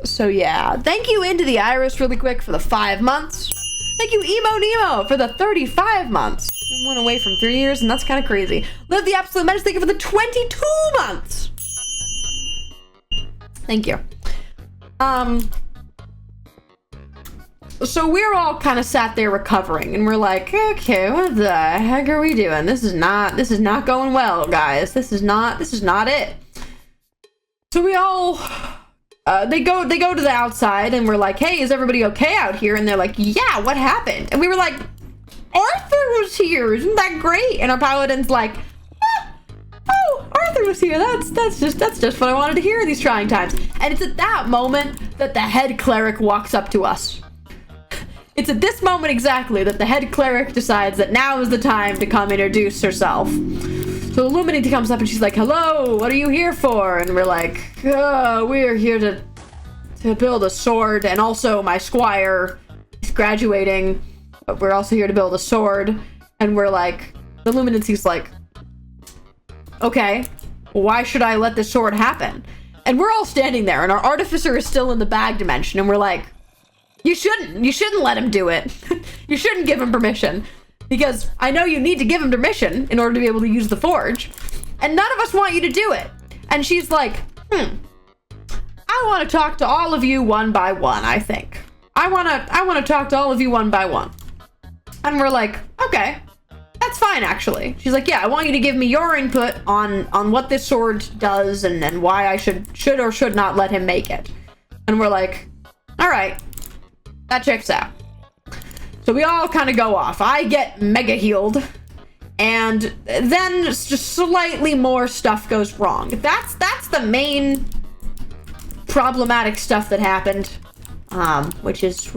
So yeah, thank you Into the Iris really quick for the 5 months. Thank you Emo Nemo for the 35 months. I went away from 3 years and that's kind of crazy. Live the Absolute Menace, thank you for the 22 months. Thank you. So we're all kind of sat there recovering and we're like, okay, what the heck are we doing? This is not going well, guys. This is not it. So we all they go to the outside and we're like, hey, is everybody okay out here? And they're like, yeah, what happened? And we were like, Arthur was here, isn't that great? And our paladin's like, oh, Arthur was here. That's just what I wanted to hear in these trying times. And it's at that moment that the head cleric walks up to us. It's at this moment exactly that the head cleric decides that now is the time to come introduce herself. So Illuminati comes up and she's like, hello, what are you here for? And we're like, we're here to build a sword. And also my squire is graduating, but we're also here to build a sword. And we're like, the Illuminati's like, okay, why should I let this sword happen? And we're all standing there and our artificer is still in the bag dimension. And we're like, you shouldn't let him do it. You shouldn't give him permission. Because I know you need to give him permission in order to be able to use the forge. And none of us want you to do it. And she's like, I want to talk to all of you one by one, I think. I want to talk to all of you one by one. And we're like, okay, that's fine, actually. She's like, yeah, I want you to give me your input on what this sword does and why I should or should not let him make it. And we're like, all right, that checks out. So we all kind of go off. I get mega healed, and then just slightly more stuff goes wrong. That's the main problematic stuff that happened, which is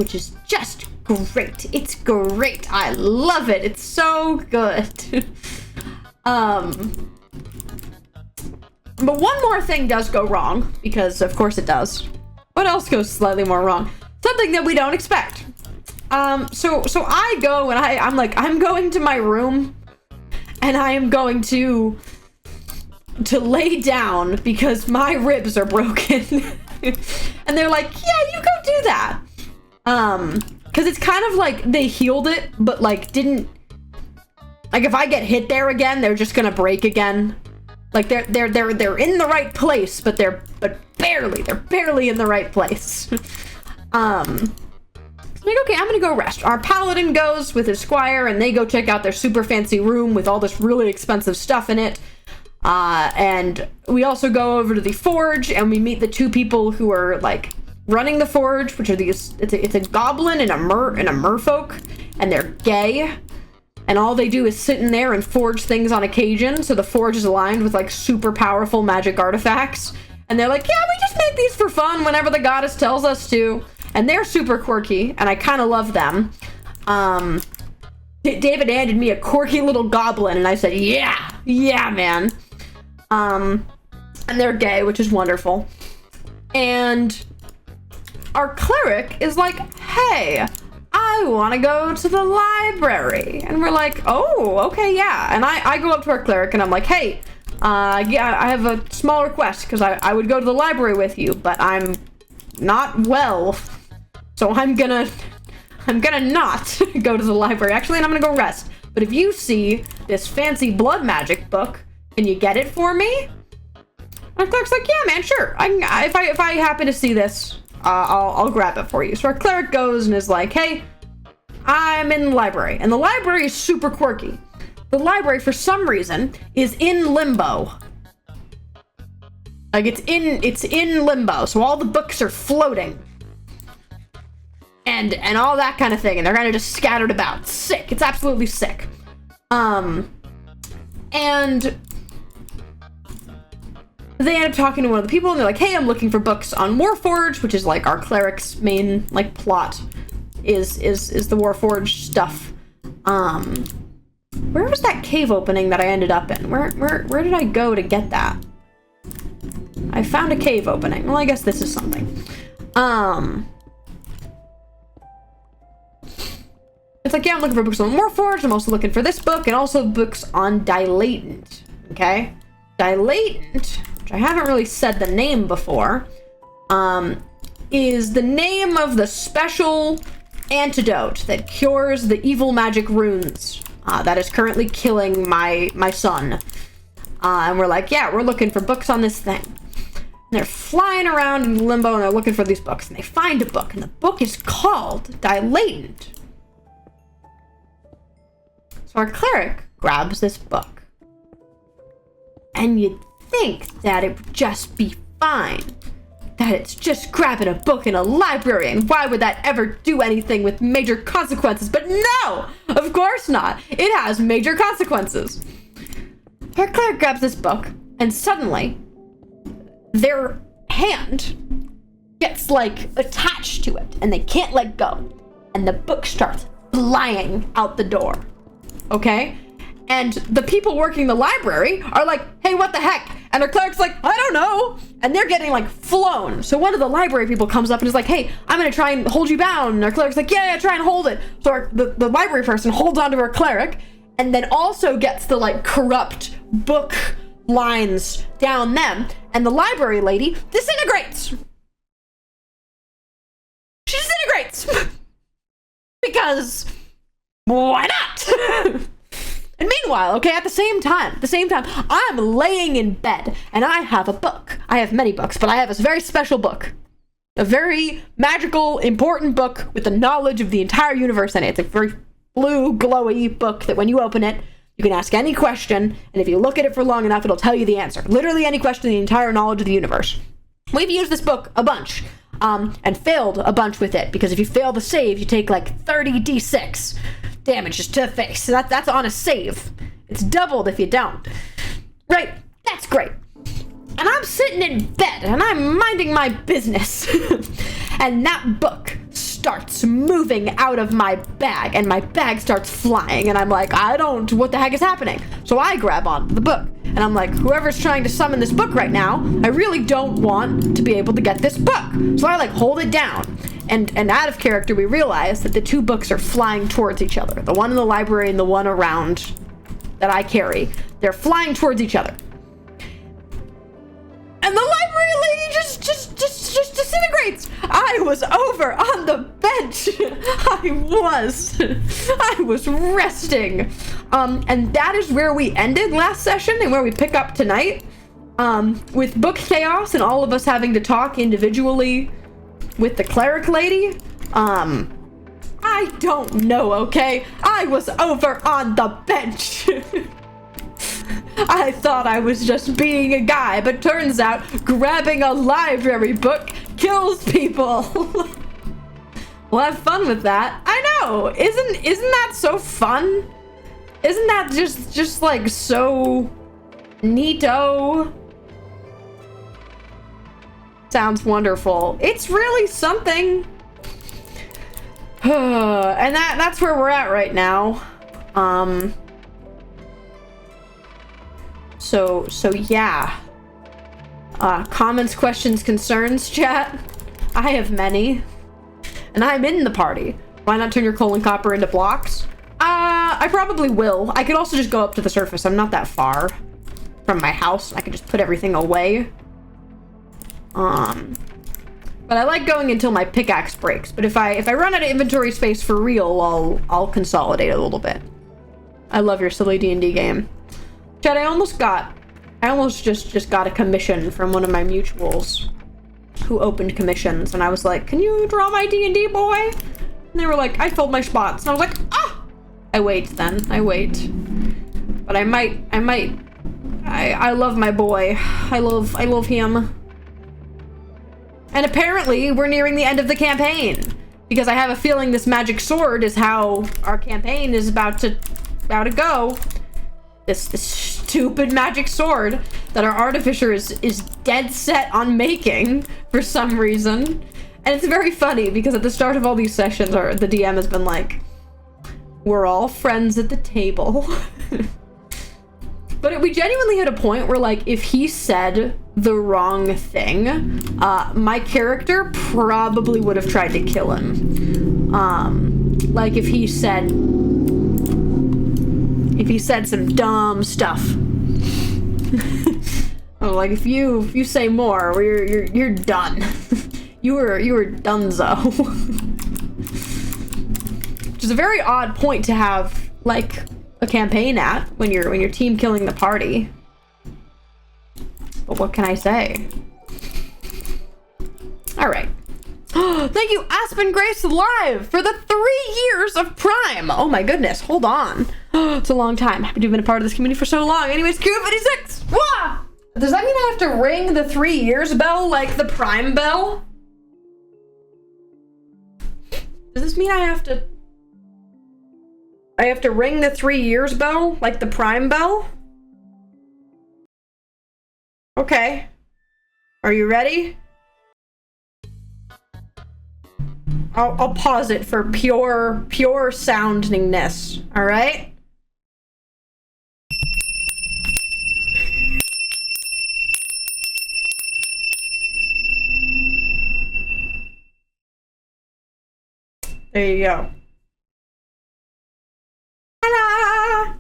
just great. It's great. I love it. It's so good. But one more thing does go wrong, because of course it does. What else goes slightly more wrong? Something that we don't expect. So I go and I'm like, I'm going to my room and I am going to lay down because my ribs are broken. And they're like, yeah, you go do that. Cause it's kind of like they healed it, but like didn't, like if I get hit there again, they're just gonna break again. Like they're in the right place, but they're barely in the right place. Like, okay, I'm gonna go rest. Our paladin goes with his squire and they go check out their super fancy room with all this really expensive stuff in it. And we also go over to the forge and we meet the two people who are like running the forge, which are these, it's a goblin and a merfolk, and they're gay. And all they do is sit in there and forge things on occasion. So the forge is aligned with like super powerful magic artifacts. And they're like, yeah, we just make these for fun whenever the goddess tells us to. And they're super quirky, and I kind of love them. David handed me a quirky little goblin, and I said, yeah, man. And they're gay, which is wonderful. And our cleric is like, hey, I want to go to the library. And we're like, oh, okay, yeah. And I go up to our cleric, and I'm like, hey, yeah, I have a small request, because I would go to the library with you, but I'm not well. So I'm gonna not go to the library, actually, and I'm gonna go rest. But if you see this fancy blood magic book, can you get it for me? Our cleric's like, yeah, man, sure. If I happen to see this, I'll grab it for you. So our cleric goes and is like, hey, I'm in the library. And the library is super quirky. The library, for some reason, is in limbo. Like, it's in limbo. So all the books are floating. And all that kind of thing. And they're kind of just scattered about. Sick. It's absolutely sick. And they end up talking to one of the people, and they're like, hey, I'm looking for books on Warforged, which is like our cleric's main like plot is the Warforged stuff. Where was that cave opening that I ended up in? Where did I go to get that? I found a cave opening. Well, I guess this is something. It's like, yeah, I'm looking for books on Warforged. I'm also looking for this book, and also books on Dilatant. Okay? Dilatant, which I haven't really said the name before, is the name of the special antidote that cures the evil magic runes that is currently killing my son. And we're like, yeah, we're looking for books on this thing. And they're flying around in limbo, and they're looking for these books, and they find a book, and the book is called Dilatant. So our cleric grabs this book. And you'd think that it would just be fine. That it's just grabbing a book in a library, and why would that ever do anything with major consequences? But no! Of course not! It has major consequences. Our cleric grabs this book, and suddenly, their hand gets, like, attached to it, and they can't let go. And the book starts flying out the door. Okay? And the people working the library are like, hey, what the heck? And our cleric's like, I don't know. And they're getting, like, flown. So one of the library people comes up and is like, hey, I'm going to try and hold you bound. And our cleric's like, yeah, try and hold it. So the library person holds onto our cleric and then also gets the, like, corrupt book lines down them. And the library lady disintegrates. She disintegrates. Because why not? And meanwhile, okay, at the same time, I'm laying in bed, and I have a book. I have many books, but I have a very special book. A very magical, important book with the knowledge of the entire universe in it. It's a very blue, glowy book that when you open it, you can ask any question, and if you look at it for long enough, it'll tell you the answer. Literally any question, the entire knowledge of the universe. We've used this book a bunch, and failed a bunch with it, because if you fail the save, you take like 30d6. Damages to the face. So that's on a save. It's doubled if you don't. Right? That's great. And I'm sitting in bed and I'm minding my business. And that book starts moving out of my bag and my bag starts flying. And I'm like, what the heck is happening? So I grab onto the book and I'm like, whoever's trying to summon this book right now, I really don't want to be able to get this book. So I like hold it down. And out of character, we realize that the two books are flying towards each other. The one in the library and the one around that I carry. They're flying towards each other. And the library lady just disintegrates. I was over on the bench. I was resting. And that is where we ended last session and where we pick up tonight. With book chaos and all of us having to talk individually with the cleric lady. I don't know, okay? I was over on the bench. I thought I was just being a guy, but turns out grabbing a library book kills people. We'll have fun with that. I know. Isn't that so fun? Isn't that just like so neato? Sounds wonderful. It's really something. And that's where we're at right now. So yeah. Comments, questions, concerns, chat. I have many. And I'm in the party. Why not turn your coal and copper into blocks? I probably will. I could also just go up to the surface. I'm not that far from my house. I could just put everything away. But I like going until my pickaxe breaks. But if I run out of inventory space for real, I'll consolidate a little bit. I love your silly D&D game. Chad, I almost just got a commission from one of my mutuals who opened commissions, and I was like, can you draw my D&D boy? And they were like, I filled my spots. And I was like, ah! I wait then. I wait. But I love my boy. I love him. And apparently, we're nearing the end of the campaign. Because I have a feeling this magic sword is how our campaign is about to go. This stupid magic sword that our artificer is dead set on making for some reason. And it's very funny because at the start of all these sessions, the DM has been like, we're all friends at the table. But we genuinely hit a point where, like, if he said the wrong thing, my character probably would have tried to kill him. Like, if he said some dumb stuff. Oh, like, if you say more, you're done. you were donezo. Which is a very odd point to have, like, a campaign at when you're team killing the party. But what can I say? All right. Thank you, Aspen Grace Live, for the 3 years of Prime. Oh my goodness, hold on. It's a long time. Happy to have been a part of this community for so long. Anyways, Queue56. Wah! Does that mean I have to ring the 3 years bell like the Prime bell? Does this mean I have to ring the 3 years bell like the Prime bell? Okay. Are you ready? I'll pause it for pure soundingness. All right? There you go. Ta-da!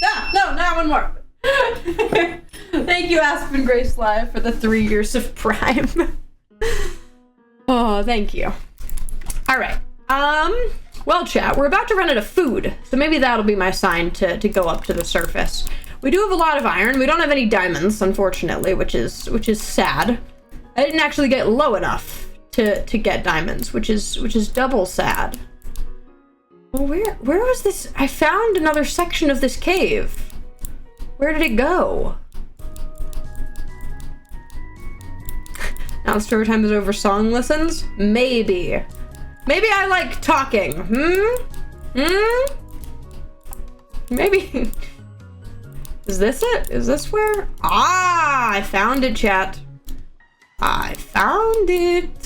Ah, no, now one more. Thank you, Aspen Grace Live, for the 3 years of Prime. Oh, thank you. All right. Well, chat, we're about to run out of food, so maybe that'll be my sign to go up to the surface. We do have a lot of iron. We don't have any diamonds, unfortunately, which is sad. I didn't actually get low enough to get diamonds, which is double sad. Well, where was this? I found another section of this cave. Where did it go? Now the story time is over. Song listens? Maybe. Maybe I like talking. Maybe. Is this it? Is this where? Ah, I found it, chat. I found it.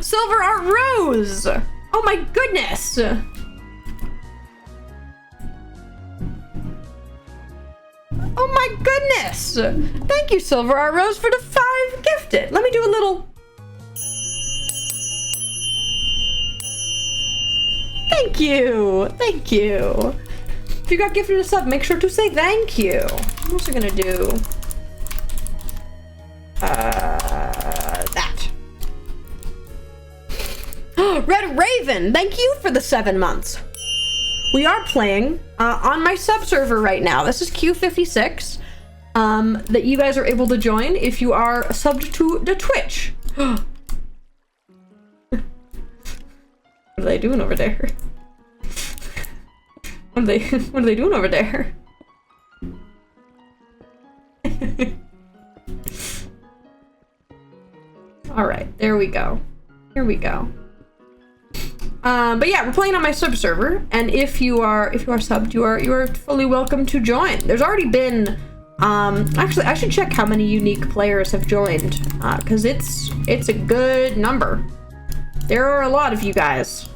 Silver Art Rose! Oh my goodness! Oh my goodness! Thank you, Silver Art Rose, for the 5 gifted. Let me do a little... Thank you! Thank you! If you got gifted a sub, make sure to say thank you. I'm also gonna do... that. Red Raven, thank you for the 7 months. We are playing on my sub server right now. This is Queue56 that you guys are able to join if you are subbed to the Twitch. What are they doing over there? What are they doing over there? All right, there we go. Here we go. But yeah, we're playing on my sub server, and if you are subbed, you are fully welcome to join. There's already been actually I should check how many unique players have joined, because it's a good number. There are a lot of you guys,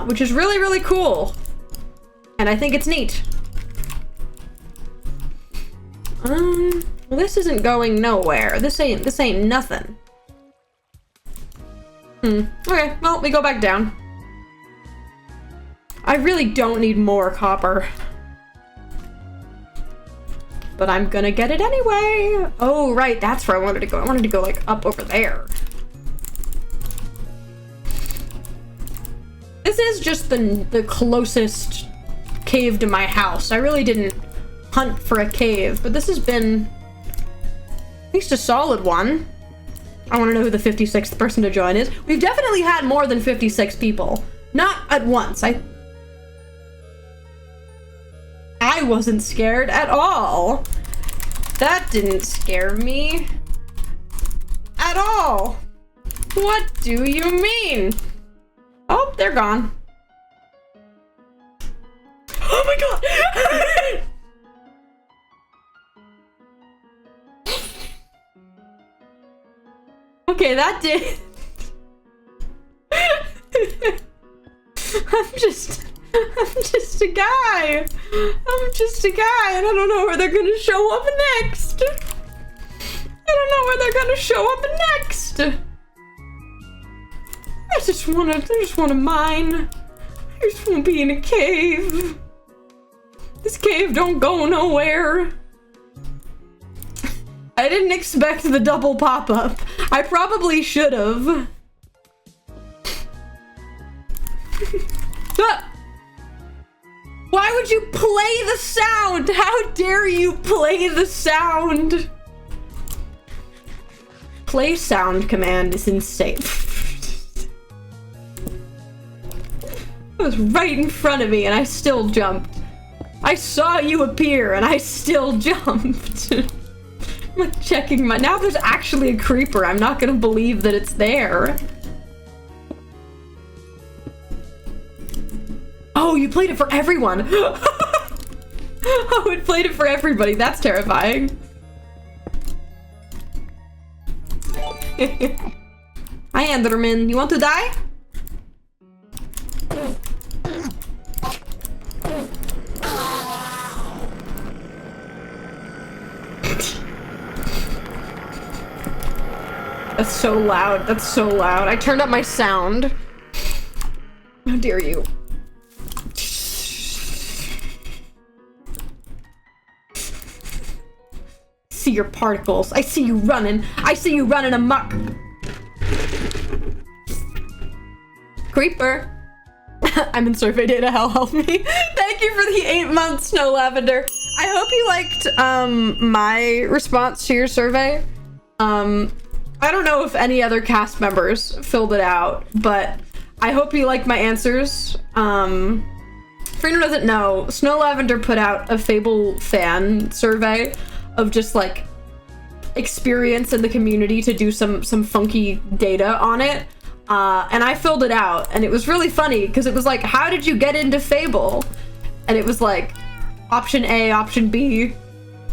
which is really cool, and I think it's neat. Well, this isn't going nowhere. This ain't nothing. Okay, well, we go back down. I really don't need more copper. But I'm gonna get it anyway. Oh, right, that's where I wanted to go. I wanted to go, like, up over there. This is just the closest cave to my house. I really didn't hunt for a cave, but this has been at least a solid one. I want to know who the 56th person to join is. We've definitely had more than 56 people. Not at once. I wasn't scared at all. That didn't scare me at all. What do you mean? Oh, they're gone. Oh my god! Okay, that did. I'm just a guy. I'm just a guy, and I don't know where they're gonna show up next. I don't know where they're gonna show up next. I just wanna mine. I just wanna be in a cave. This cave don't go nowhere. I didn't expect the double pop-up. I probably should have. Why would you play the sound? How dare you play the sound? Play sound command is insane. It was right in front of me and I still jumped. I saw you appear and I still jumped. I'm like checking my... Now there's actually a creeper. I'm not gonna believe that it's there. Oh, you played it for everyone. Oh, it played it for everybody. That's terrifying. Hi, Enderman. You want to die? That's so loud. That's so loud. I turned up my sound. How dare you? See your particles. I see you running. I see you running amok. Creeper. I'm in survey data. Hell, help me. Thank you for the 8 months, Snow Lavender. I hope you liked my response to your survey. I don't know if any other cast members filled it out, but I hope you liked my answers. For anyone who doesn't know, Snow Lavender put out a Fable fan survey of just like experience in the community to do some funky data on it. And I filled it out and it was really funny because it was like, how did you get into Fable? And it was like option A, option B,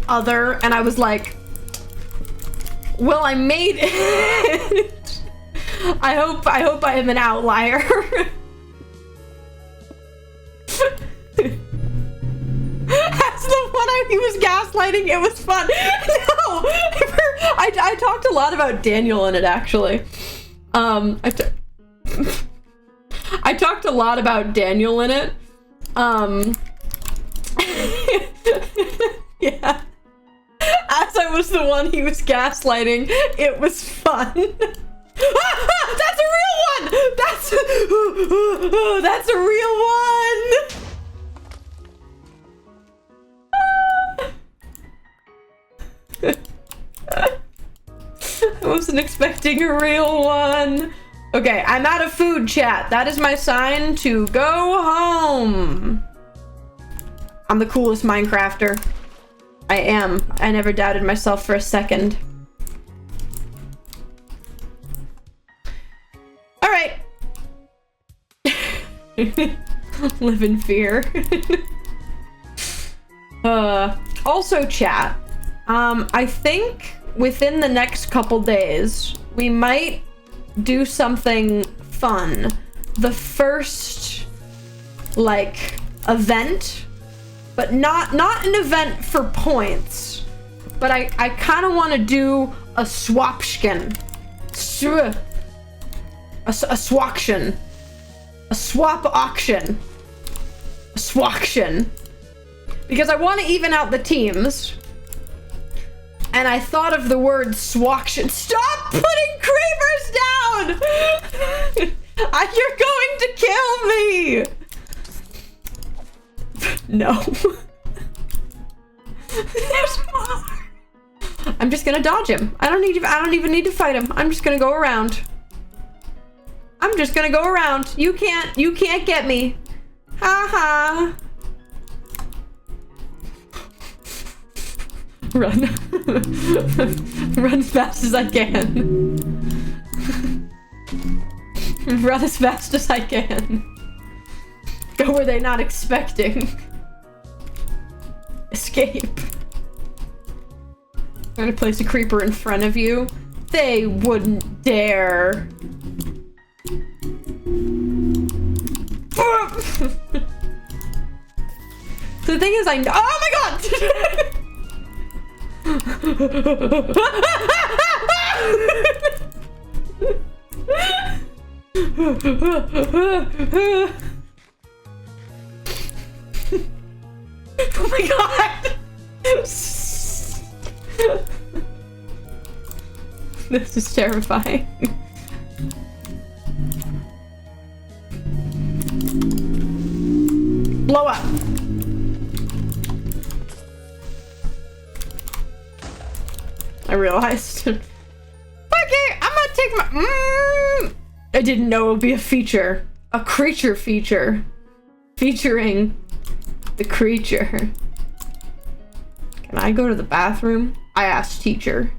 other, and I was like, well, I made it. I hope I am an outlier. That's the one he was gaslighting. It was fun. No, I talked a lot about Daniel in it, actually. I talked a lot about Daniel in it. Yeah. As I was the one he was gaslighting, it was fun. That's a real one! That's a real one! I wasn't expecting a real one. Okay, I'm out of food, chat. That is my sign to go home. I'm the coolest Minecrafter. I am. I never doubted myself for a second. All right. Live in fear. Also, chat. I think within the next couple days, we might do something fun. The first, like, event, but not an event for points, but I kind of want to do a swaption. A swaction. A swap auction. A swaction. Because I want to even out the teams. And I thought of the word swaction. Stop putting creepers down! You're going to kill me! me! No. There's more. I'm just gonna dodge him. I don't even need to fight him. I'm just gonna go around. I'm just gonna go around. You can't get me. Ha ha. Run. Run as fast as I can. Run as fast as I can. Go where they're not expecting. Escape. I'm gonna place a creeper in front of you. They wouldn't dare. The thing is, I know. Oh my god! Oh my god! This is terrifying. Blow up! I realized. Okay, I'm gonna take my. I didn't know it would be a feature. A creature feature. Featuring the creature. Can I go to the bathroom? I asked teacher.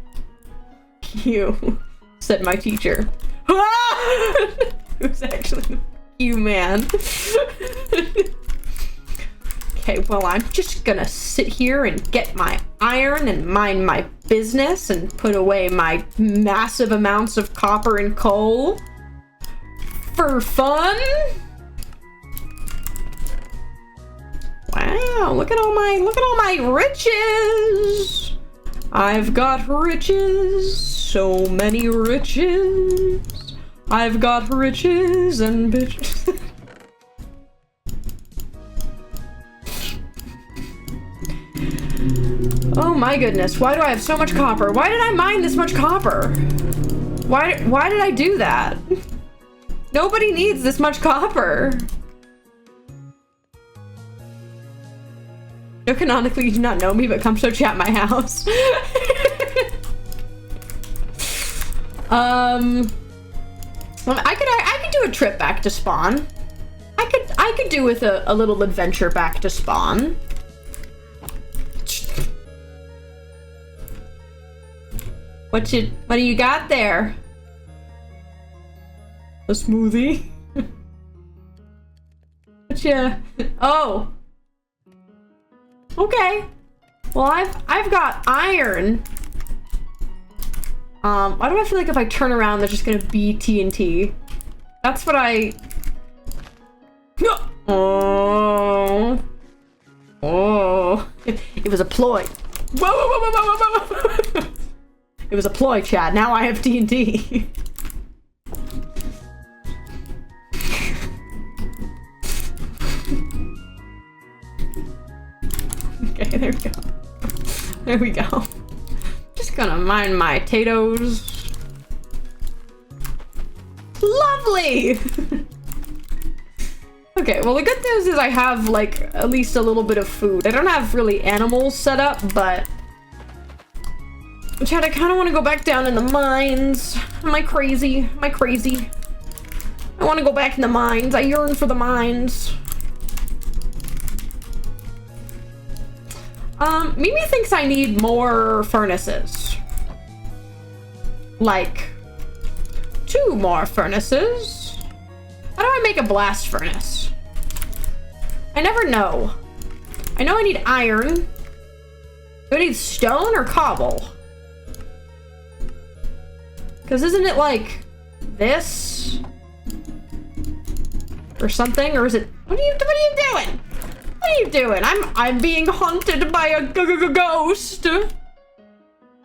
You, said my teacher. It was actually you, man. Okay, well, I'm just gonna sit here and get my iron and mind my business and put away my massive amounts of copper and coal for fun. Wow, look at all my riches. I've got riches, so many riches. I've got riches and bitches. Oh my goodness, why do I have so much copper? Why did I mine this much copper? Why did I do that? Nobody needs this much copper. No, canonically you do not know me, but come so chat my house. Well, I could do a trip back to spawn. I could do with a little adventure back to spawn. What do you got there? A smoothie? What you? Oh. Okay. Well, I've got iron. Why do I feel like if I turn around, there's just gonna be TNT? That's what I. Oh. Oh. It was a ploy. Whoa, whoa, whoa, whoa, whoa, whoa, whoa. It was a ploy, Chad. Now I have TNT. Okay, there we go. There we go. Just gonna mine my potatoes. Lovely! Okay, well the good news is I have like at least a little bit of food. I don't have really animals set up, but Chad, I kind of want to go back down in the mines. Am I crazy? Am I crazy? I want to go back in the mines. I yearn for the mines. Mimi thinks I need more furnaces. Like, 2 more furnaces. How do I make a blast furnace? I never know. I know I need iron. Do I need stone or cobble? Because isn't it like this? Or something? Or is it... What are you doing? What are you doing? I'm being haunted by a ghost.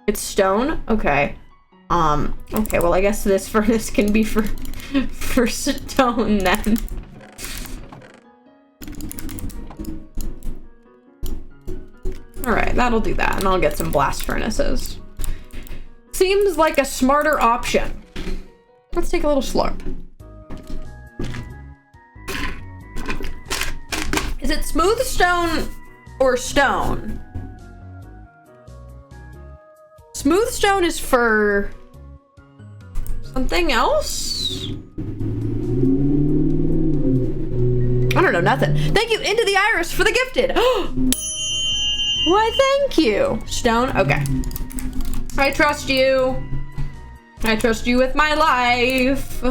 It's stone? Okay. Okay, well I guess this furnace can be for stone then. Alright, that'll do that, and I'll get some blast furnaces. Seems like a smarter option. Let's take a little slurp. it smooth stone or stone? Smooth stone is for something else? I don't know, nothing. Thank you, Into the Iris, for the gifted. Why, thank you. Stone, okay. I trust you. I trust you with my life.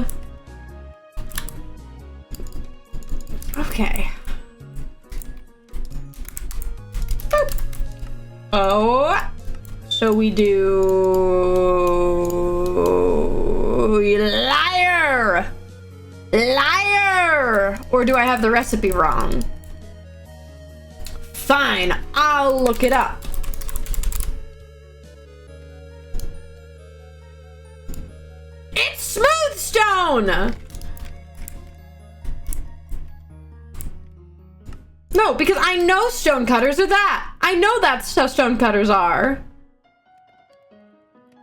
Okay. Boop. Oh. So we do... Liar! Liar! Or do I have the recipe wrong? Fine, I'll look it up. It's smooth stone! No, because I know stone cutters are that. I know that's how stone cutters are.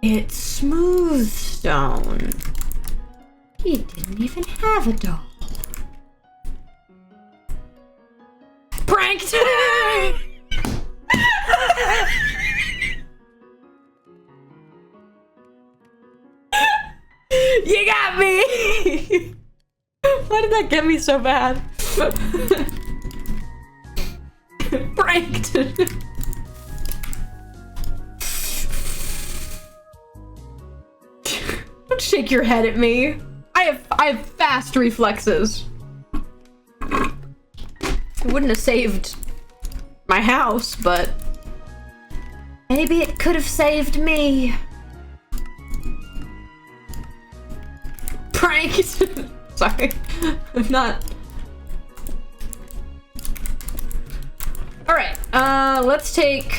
It's smooth stone. He didn't even have a doll. Pranked! You got me! Why did that get me so bad? Pranked! Don't shake your head at me. I have fast reflexes. It wouldn't have saved my house, but maybe it could have saved me. Pranked. Sorry. I'm not. Alright, let's take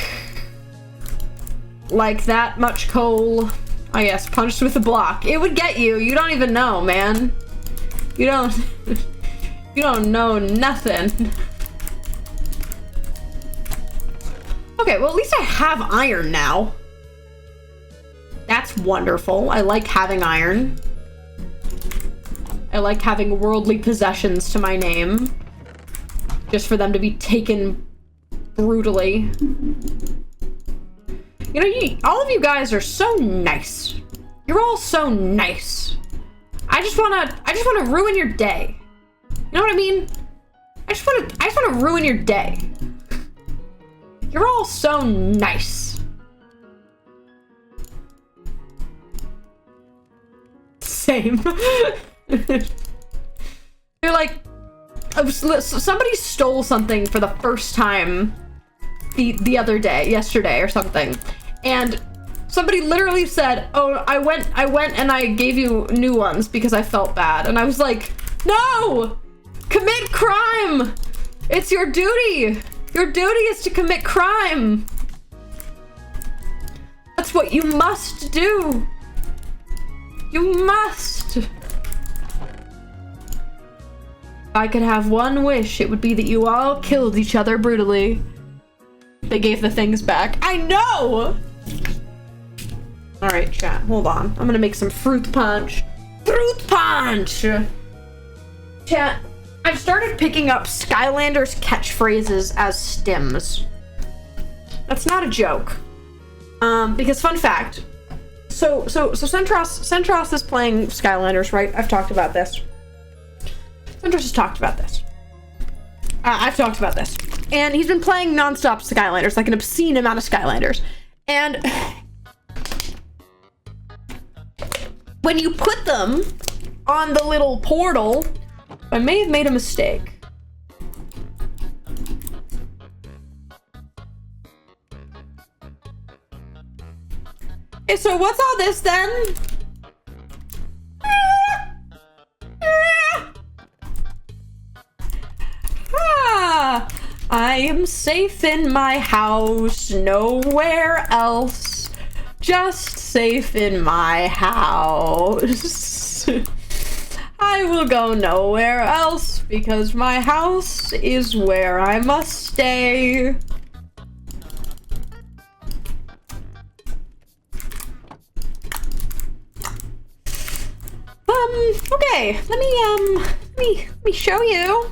like that much coal. I guess punched with a block. It would get you. You don't even know, man. You don't you don't know nothing. Okay, well at least I have iron now. That's wonderful. I like having iron. I like having worldly possessions to my name. Just for them to be taken brutally. You know, all of you guys are so nice. You're all so nice. I just wanna ruin your day. You know what I mean? I just wanna ruin your day. You're all so nice. Same. You're like, somebody stole something for the first time the other day, yesterday or something, and somebody literally said, oh, I went and I gave you new ones because I felt bad. And I was like, no, commit crime. It's your duty. Your duty is to commit crime. That's what you must do. You must. If I could have one wish, it would be that you all killed each other brutally. They gave the things back. I know! Alright, chat, hold on. I'm gonna make some fruit punch. Fruit punch! Chat, I've started picking up Skylanders catchphrases as stims. That's not a joke. Because fun fact. So Centros is playing Skylanders, right? I've talked about this. Centros has talked about this. I've talked about this. And he's been playing nonstop Skylanders, like an obscene amount of Skylanders. And when you put them on the little portal, I may have made a mistake. Okay, so what's all this then? I am safe in my house, nowhere else. Just safe in my house. I will go nowhere else because my house is where I must stay. Okay, let me show you.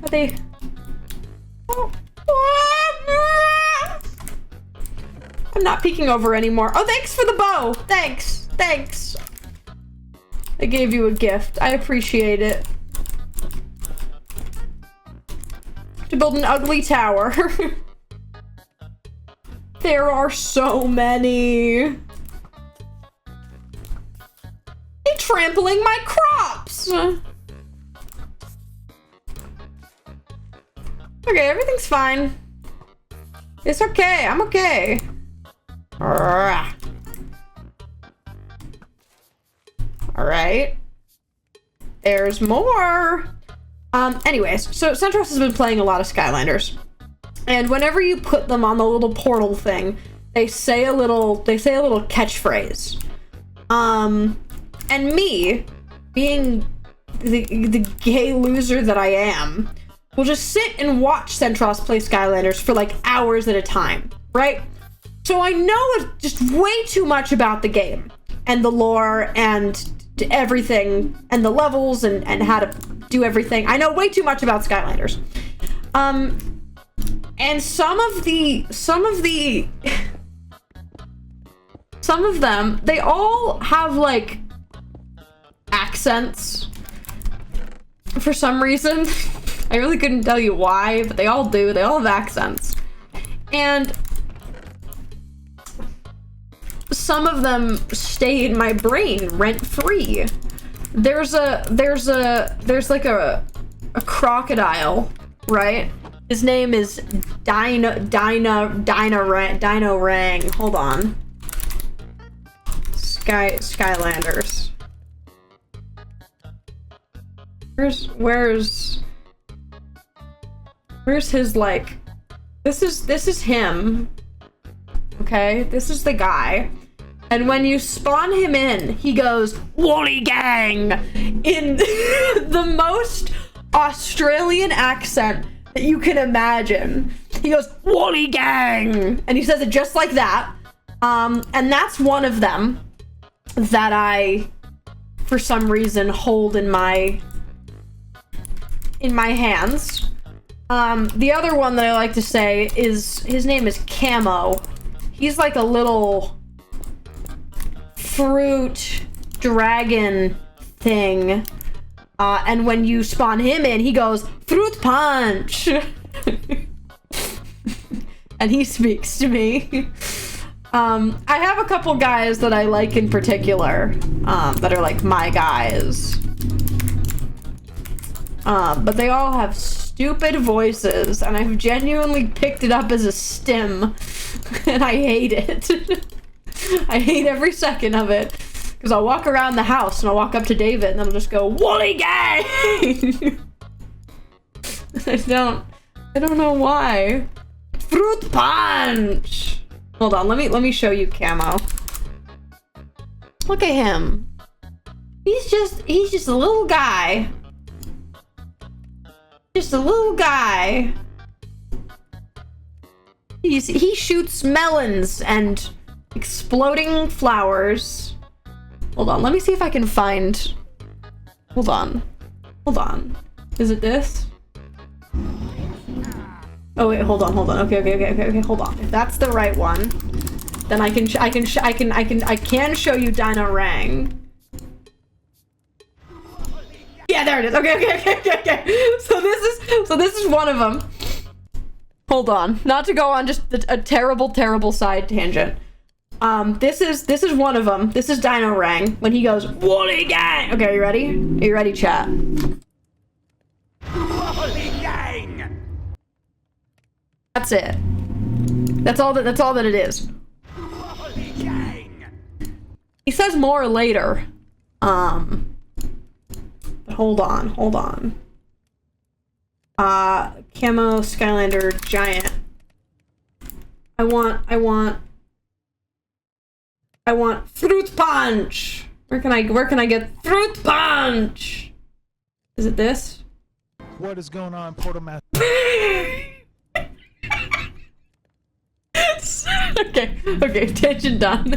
Are they? I'm not peeking over anymore. Oh, thanks for the bow. Thanks. Thanks. I gave you a gift. I appreciate it. To build an ugly tower. There are so many. They're trampling my crops. Okay, everything's fine. It's okay. I'm okay. Alright. There's more. Anyways, so Centros has been playing a lot of Skylanders. And whenever you put them on the little portal thing, they say a little catchphrase. And me, being the gay loser that I am, will just sit and watch Centros play Skylanders for like hours at a time, right? So I know just way too much about the game and the lore and everything and the levels and how to do everything. I know way too much about Skylanders. And some of them, they all have like accents for some reason. I really couldn't tell you why, but they all do. They all have accents. And some of them stay in my brain rent-free. There's like a crocodile, right? His name is Dino Rang. Hold on. Skylanders. Where's his, like, this is him. Okay, this is the guy. And when you spawn him in, he goes, "Wally Gang!" in the most Australian accent that you can imagine. He goes, "Wally Gang!" And he says it just like that. And that's one of them that I, for some reason, hold in my hands. The other one that I like to say is, his name is Camo. He's like a little fruit dragon thing. And when you spawn him in, he goes, "Fruit punch!" And he speaks to me. I have a couple guys that I like in particular, that are like my guys. But they all have stupid voices, and I've genuinely picked it up as a stim, and I hate it. I hate every second of it, because I'll walk around the house, and I'll walk up to David, and then I'll just go, "Wally Gang!" I don't know why. Fruit punch! Hold on, let me show you Camo. Look at him. He's just a little guy. Just a little guy. He shoots melons and exploding flowers. Hold on, let me see if I can find... Hold on. Is it this? Oh wait, hold on. Okay, hold on. If that's the right one, then I can show you Dino Rang. Yeah, there it is. Okay. So this is one of them. Hold on. Not to go on just a terrible side tangent. This is one of them. This is Dino Rang when he goes, "Wally Gang!" Okay, are you ready? Are you ready, chat? Wally Gang! That's it. That's all that it is. Wally Gang! He says more later. But hold on. Camo Skylander Giant. I want fruit punch. Where can I get fruit punch? Is it this? What is going on, Portal Master? Okay, tangent done.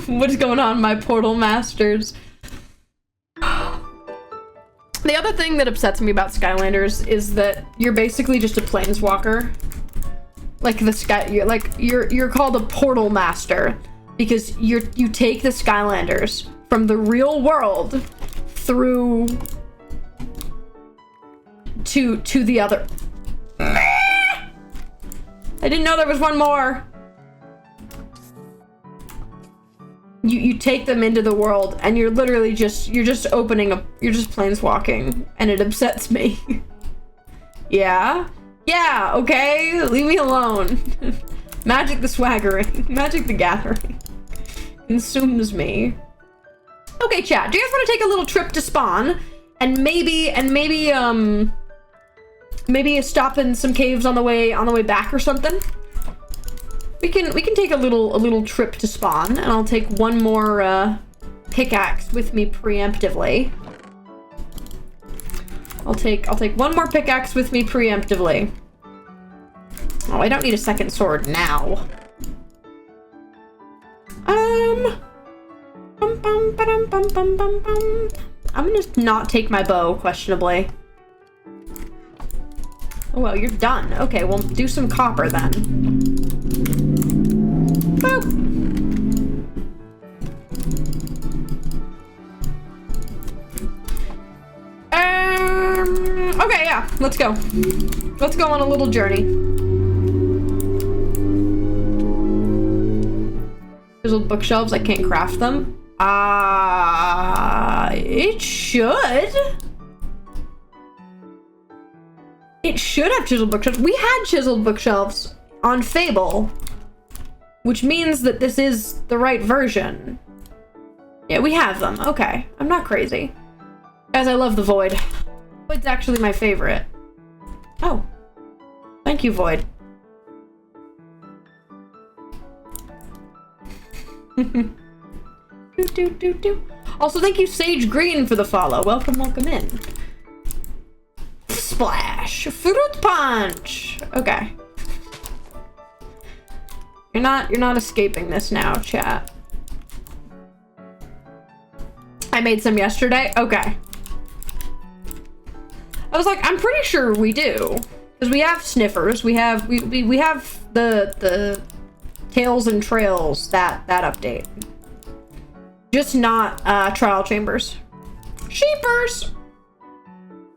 What is going on, my Portal Masters? The other thing that upsets me about Skylanders is that you're basically just a planeswalker. Like the sky, you're called a portal master because you take the Skylanders from the real world through to the other. I didn't know there was one more. You take them into the world and you're literally just you're just planeswalking, and it upsets me. Yeah, okay, leave me alone. Magic the Swaggering, Magic the Gathering consumes me. Okay, chat, do you guys want to take a little trip to spawn and maybe stop in some caves on the way back or something? We can take a little trip to spawn, and I'll take one more pickaxe with me preemptively. I'll take one more pickaxe with me preemptively. Oh, I don't need a second sword now. I'm gonna not take my bow, questionably. Oh, well, you're done. Okay, well, do some copper then. Boop. Okay, yeah, let's go. Let's go on a little journey. Chiseled bookshelves, I can't craft them. It should. It should have chiseled bookshelves. We had chiseled bookshelves on Fable, which means that this is the right version. Yeah, we have them. Okay, I'm not crazy. Guys, I love the Void. Void's actually my favorite. Oh. Thank you, Void. Also, thank you, Sage Green, for the follow. Welcome in. Splash! Fruit punch! Okay. You're not escaping this now, chat. I made some yesterday? Okay. I was like, I'm pretty sure we do. Because we have sniffers, we have the Tails and Trails, that update. Just not trial chambers. Sheepers!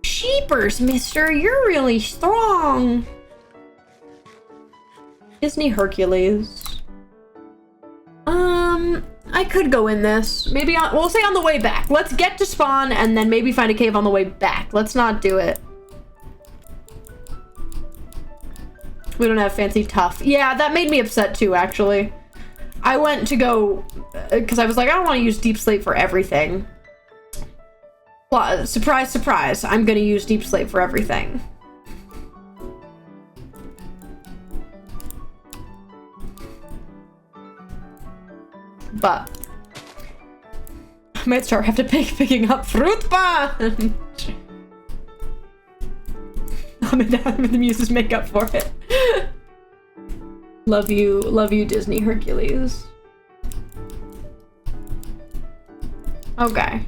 Sheepers, mister, you're really strong. Disney Hercules. I could go in this. Maybe we'll say on the way back. Let's get to spawn and then maybe find a cave on the way back. Let's not do it. We don't have fancy tough. Yeah, that made me upset too, actually. I went to go, because I was like, I don't want to use Deep Slate for everything. Well, surprise, surprise, I'm gonna use Deep Slate for everything. But I might start picking up fruit punch. I'm in the muses make up for it. Love you, Disney Hercules. Okay.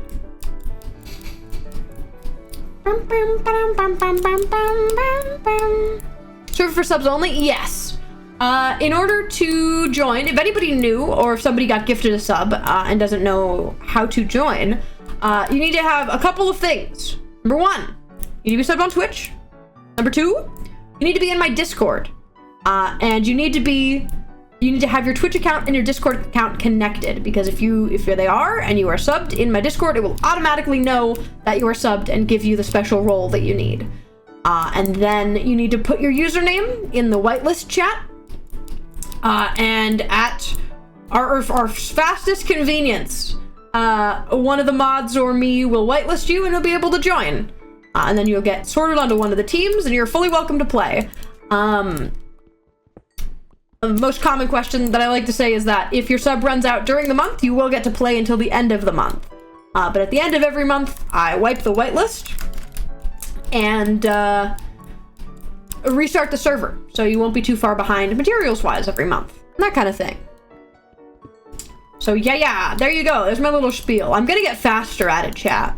Server for subs only? Yes. In order to join, if anybody new or if somebody got gifted a sub and doesn't know how to join, you need to have a couple of things. Number one, you need to be subbed on Twitch. Number two, you need to be in my Discord. And you need to have your Twitch account and your Discord account connected, because if they are and you are subbed in my Discord, it will automatically know that you are subbed and give you the special role that you need. And then you need to put your username in the whitelist chat. And at our fastest convenience, one of the mods or me will whitelist you and you'll be able to join. And then you'll get sorted onto one of the teams and you're fully welcome to play. The most common question that I like to say is that if your sub runs out during the month, you will get to play until the end of the month. But at the end of every month, I wipe the whitelist and restart the server, so you won't be too far behind materials-wise every month. That kind of thing. So yeah, there you go. There's my little spiel. I'm gonna get faster at it, chat.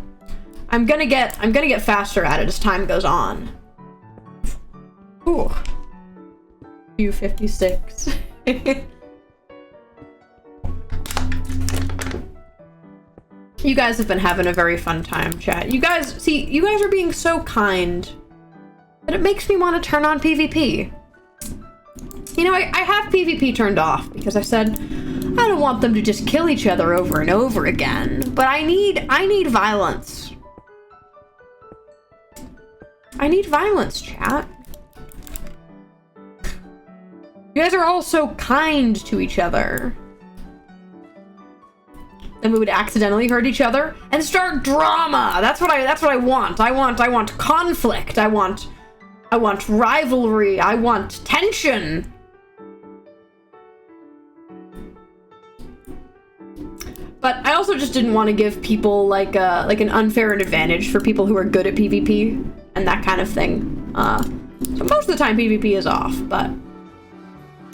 I'm gonna get faster at it as time goes on. Ooh. Queue56. You guys have been having a very fun time, chat. You guys are being so kind that it makes me want to turn on PvP. You know, I have PvP turned off because I said I don't want them to just kill each other over and over again. But I need violence. I need violence, chat. You guys are all so kind to each other. Then we would accidentally hurt each other and start drama. That's what I want. I want conflict. I want rivalry. I want tension. But I also just didn't want to give people like an unfair advantage for people who are good at PvP and that kind of thing. So most of the time PvP is off, but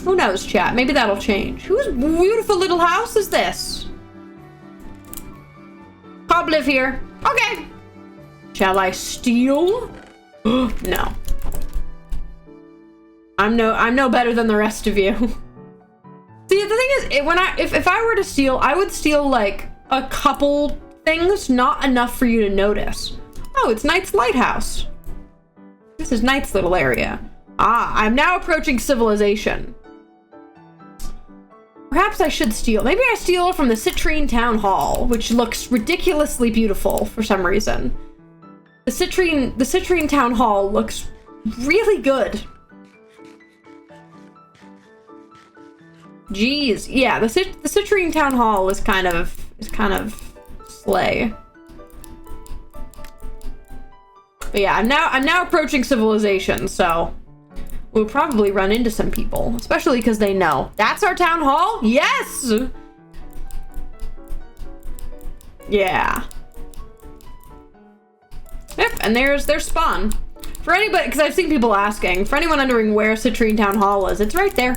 who knows, chat? Maybe that'll change. Whose beautiful little house is this? Cobb live here. Okay. Shall I steal? No. I'm no better than the rest of you. See, the thing is, if I were to steal, I would steal like a couple things, not enough for you to notice. Oh, it's Knight's Lighthouse. This is Knight's little area. Ah, I'm now approaching civilization. Perhaps I should steal. Maybe I steal from the Citrine Town Hall, which looks ridiculously beautiful for some reason. The Citrine Town Hall looks really good. Jeez, yeah, the Citrine Town Hall is kind of slay. But yeah, I'm now approaching civilization, so we'll probably run into some people, especially because they know. That's our town hall? Yes! Yeah. Yep, and there's their spawn. For anybody, because I've seen people asking, for anyone wondering where Citrine Town Hall is, it's right there.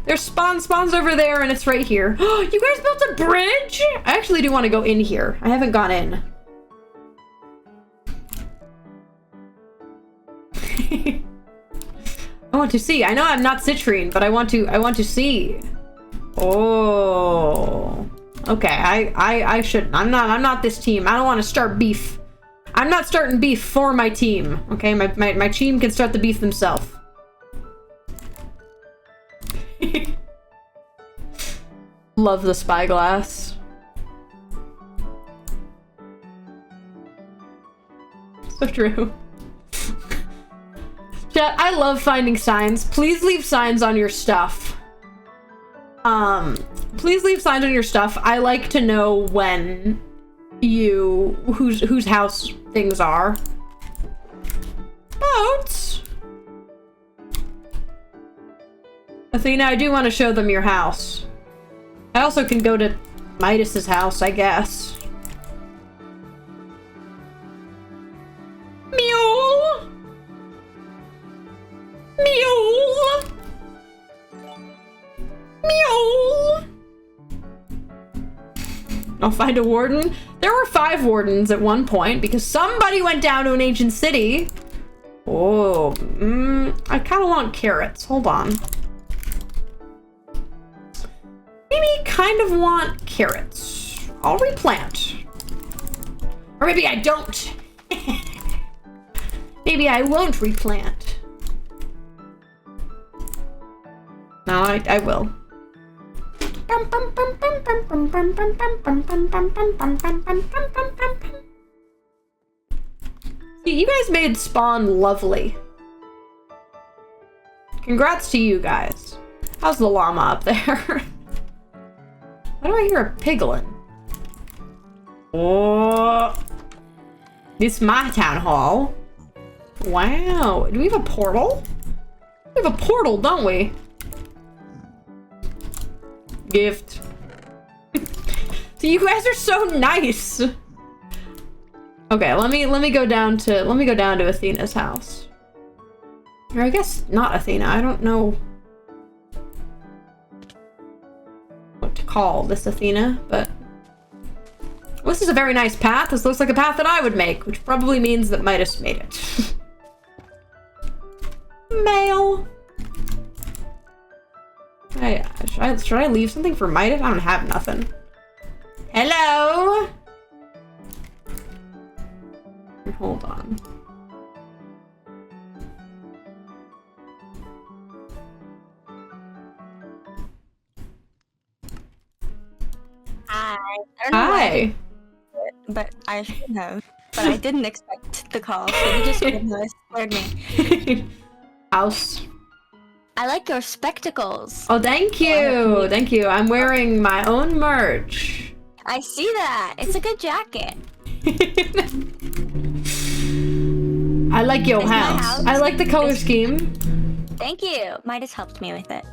Their spawn's over there, and it's right here. Oh, you guys built a bridge? I actually do want to go in here. I haven't gone in. I want to see. I know I'm not Citrine, but I want to see. Oh. Okay, I shouldn't. I'm not this team. I don't want to start beef. I'm not starting beef for my team. Okay, my team can start the beef themselves. Love the spyglass. So true. Chat, I love finding signs. Please leave signs on your stuff. Please leave signs on your stuff. I like to know when whose house things are. Boats. Athena, I do want to show them your house. I also can go to Midas's house, I guess. Mule! Mule! Mule! I'll find a warden. There were 5 wardens at one point because somebody went down to an ancient city. Oh, I kind of want carrots. Hold on. Maybe kind of want carrots. I'll replant. Or maybe I don't. Maybe I won't replant. No, I will. See, you guys made spawn lovely. Congrats to you guys. How's the llama up there? Why do I hear a piglin? Oh, this is my town hall. Wow, do we have a portal? We have a portal, don't we? Gift. See, you guys are so nice. Okay, let me go down to Athena's house. Or I guess not Athena. I don't know what to call this Athena, but Well, this is a very nice path. This looks like a path that I would make, which probably means that Midas made it. Mail. Should I leave something for Midas? I don't have nothing. Hello? Hold on. Hi. I don't know why I Hi. did it, but I should have. But I didn't expect the call, so you just scared me. House. I like your spectacles. Oh, thank you. Thank you. I'm wearing my own merch. I see that. It's a good jacket. I like your It's my house. house. I like the color It's- scheme. Thank you. Midas helped me with it.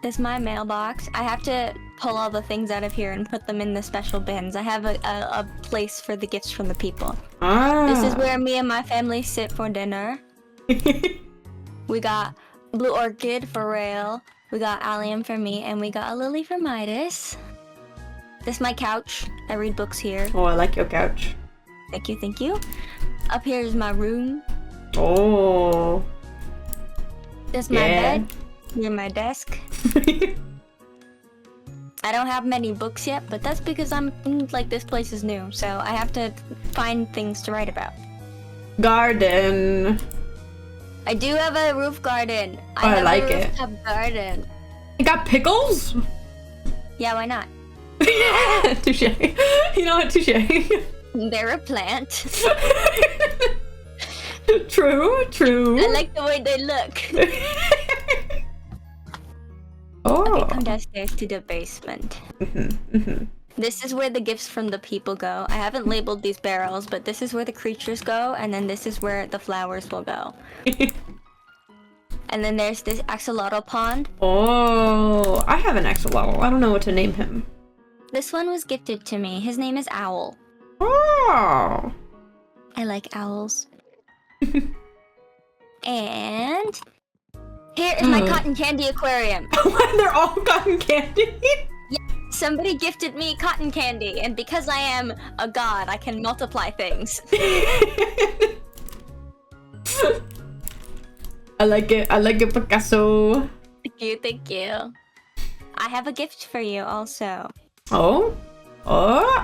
This is my mailbox. I have to pull all the things out of here and put them in the special bins. I have a place for the gifts from the people. Ah. This is where me and my family sit for dinner. We got Blue Orchid for Rail. We got Allium for me, and we got a Lily for Midas. This is my couch. I read books here. Oh, I like your couch. Thank you, thank you. Up here is my room. Oh. This is my Yeah. bed. Here my desk. I don't have many books yet, but that's because this place is new, so I have to find things to write about. Garden. I do have a roof garden. Oh, I have like a it. rooftop garden. You got pickles? Yeah, why not? Touche. You know what? Touche. They're a plant. True, true. I like the way they look. Oh. Okay, come downstairs to the basement. This is where the gifts from the people go. I haven't labeled these barrels, but this is where the creatures go, and then this is where the flowers will go. And then there's this axolotl pond. Oh, I have an axolotl. I don't know what to name him. This one was gifted to me. His name is Owl. Oh. I like owls. And here is my cotton candy aquarium. They're all cotton candy. Somebody gifted me cotton candy, and because I am a god, I can multiply things. I like it. I like it, Picasso. Thank you, thank you. I have a gift for you also. Oh. Oh.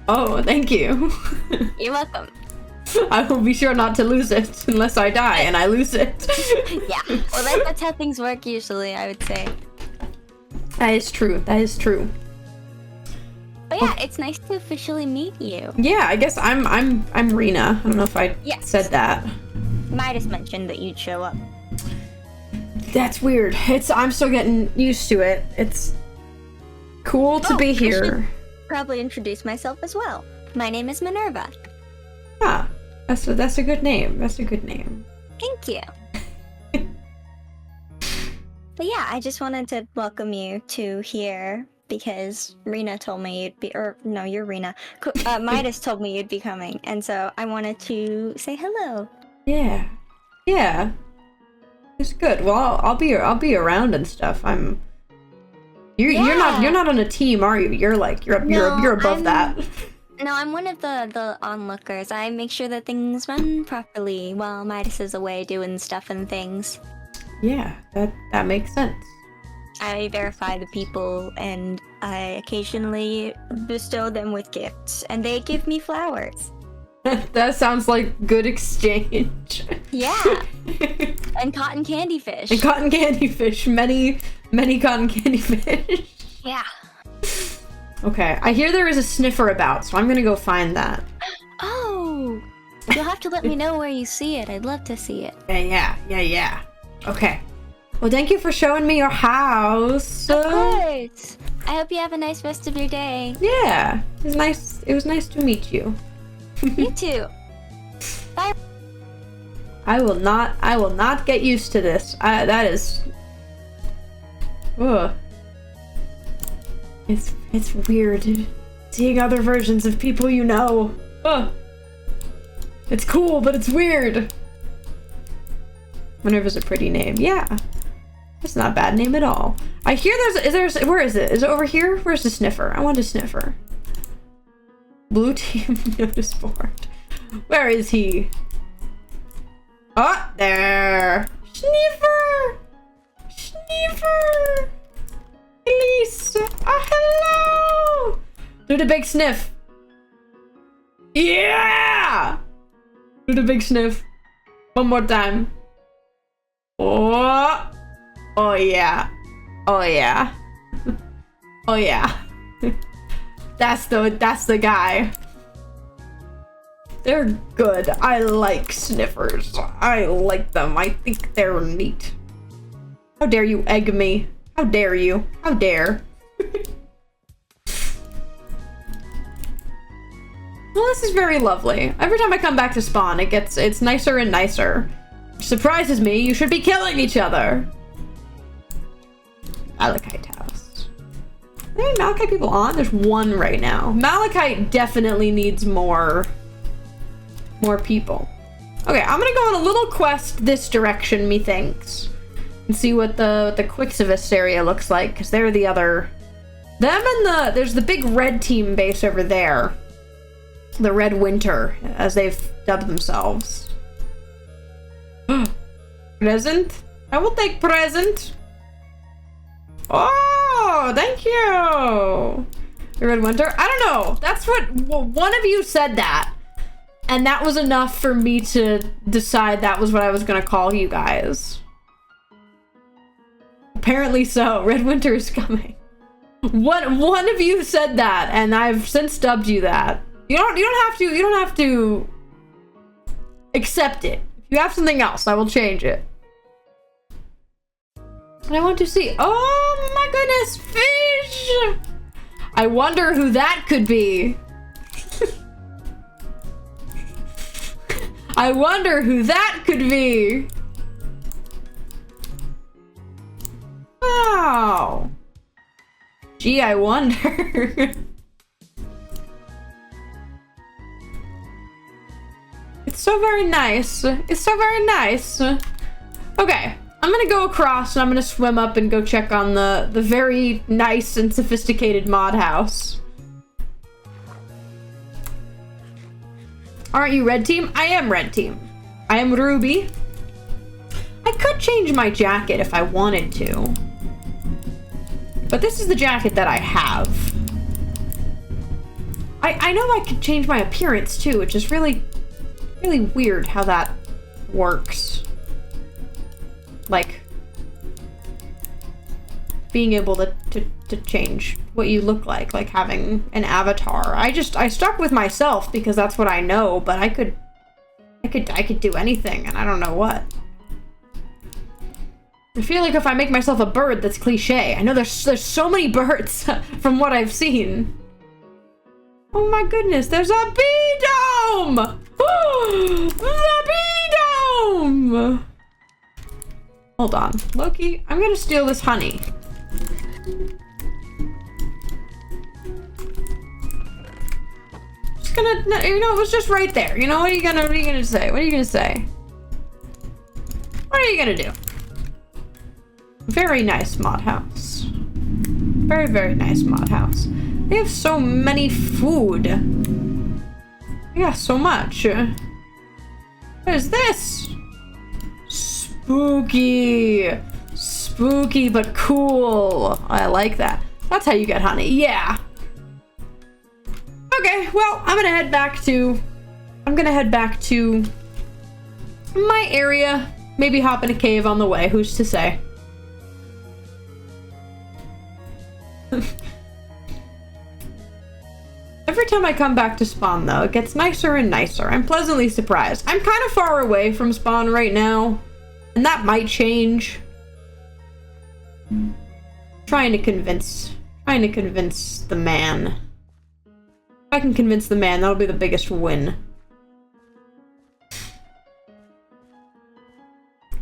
Oh, thank you. You're welcome. I will be sure not to lose it unless I die and I lose it. Yeah, well that's how things work usually, I would say. That is true. That is true. But yeah, it's nice to officially meet you. Yeah, I guess I'm Rina. I don't know if I Yes. said that. Midas mentioned that you'd show up. That's weird. I'm still getting used to it. It's cool to be I here. should probably introduce myself as well. My name is Minerva. Ah, that's a good name. That's a good name. Thank you. But yeah, I just wanted to welcome you to here because Rina told me you'd be, or no, you're Rina. Midas told me you'd be coming, and so I wanted to say hello. Yeah, yeah. It's good. Well, I'll be around and stuff. You're not on a team, are you? You're above that. No, I'm one of the onlookers. I make sure that things run properly while Midas is away doing stuff and things. Yeah, that makes sense. I verify the people, and I occasionally bestow them with gifts, and they give me flowers. That sounds like good exchange. Yeah, and cotton candy fish. And cotton candy fish. Many cotton candy fish. Yeah. Okay, I hear there is a sniffer about, so I'm gonna go find that. Oh, you'll have to let me know where you see it. I'd love to see it. Yeah. Okay. Well, thank you for showing me your house. Of course. I hope you have a nice rest of your day. Yeah, it was nice. It was nice to meet you. You too. Bye. I will not get used to this. That is. Ugh. It's weird seeing other versions of people you know. Ugh. It's cool, but it's weird. Minerva's a pretty name. Yeah. That's not a bad name at all. I hear where is it? Is it over here? Where's the sniffer? I want a sniffer. Blue team notice board. Where is he? Oh, there. Sniffer! Sniffer! Elise! Oh, hello! Do the big sniff. Yeah! Do the big sniff. One more time. Oh! Oh yeah. Oh yeah. Oh yeah. That's the guy. They're good. I like sniffers. I like them. I think they're neat. How dare you egg me? How dare you? How dare? Well, this is very lovely. Every time I come back to spawn, it's nicer and nicer. Surprises me, you should be killing each other. Malachite house. Are there any Malachite people on? There's one right now. Malachite definitely needs more people. Okay, I'm gonna go on a little quest this direction, methinks. And see what the Queue56 area looks like, because they're the other... Them and there's the big red team base over there. The Red Winter, as they've dubbed themselves. Present? I will take present. Oh, thank you. The Red Winter? I don't know. That's what one of you said that. And that was enough for me to decide that was what I was going to call you guys. Apparently so. Red Winter is coming. One of you said that, and I've since dubbed you that. You don't have to accept it. If you have something else, I will change it. And I want to see. Oh my goodness, fish! I wonder who that could be. I wonder who that could be. Wow. Gee, I wonder. It's so very nice. It's so very nice. Okay, I'm gonna go across and I'm gonna swim up and go check on the very nice and sophisticated mod house. Aren't you red team? I am red team. I am Ruby. I could change my jacket if I wanted to. But this is the jacket that I have. I know I could change my appearance too, which is really weird how that works. Like, being able to change what you look like having an avatar. I stuck with myself because that's what I know, but I could do anything, and I don't know what. I feel like if I make myself a bird, that's cliche. I know there's so many birds from what I've seen. Oh my goodness, there's a bee dome! The bee dome! Hold on, Loki, I'm gonna steal this honey. Just gonna, you know, it was just right there. You know, what are you gonna say? What are you gonna say? What are you gonna do? Very nice mod house. Very, very nice mod house. They have so many food. Yeah, so much. What is this? Spooky. Spooky, but cool. I like that. That's how you get honey. Yeah. Okay, well, I'm gonna head back to my area. Maybe hop in a cave on the way. Who's to say? Every time I come back to spawn, though, it gets nicer and nicer. I'm pleasantly surprised. I'm kind of far away from spawn right now, and that might change. Trying to convince the man. If I can convince the man, that'll be the biggest win.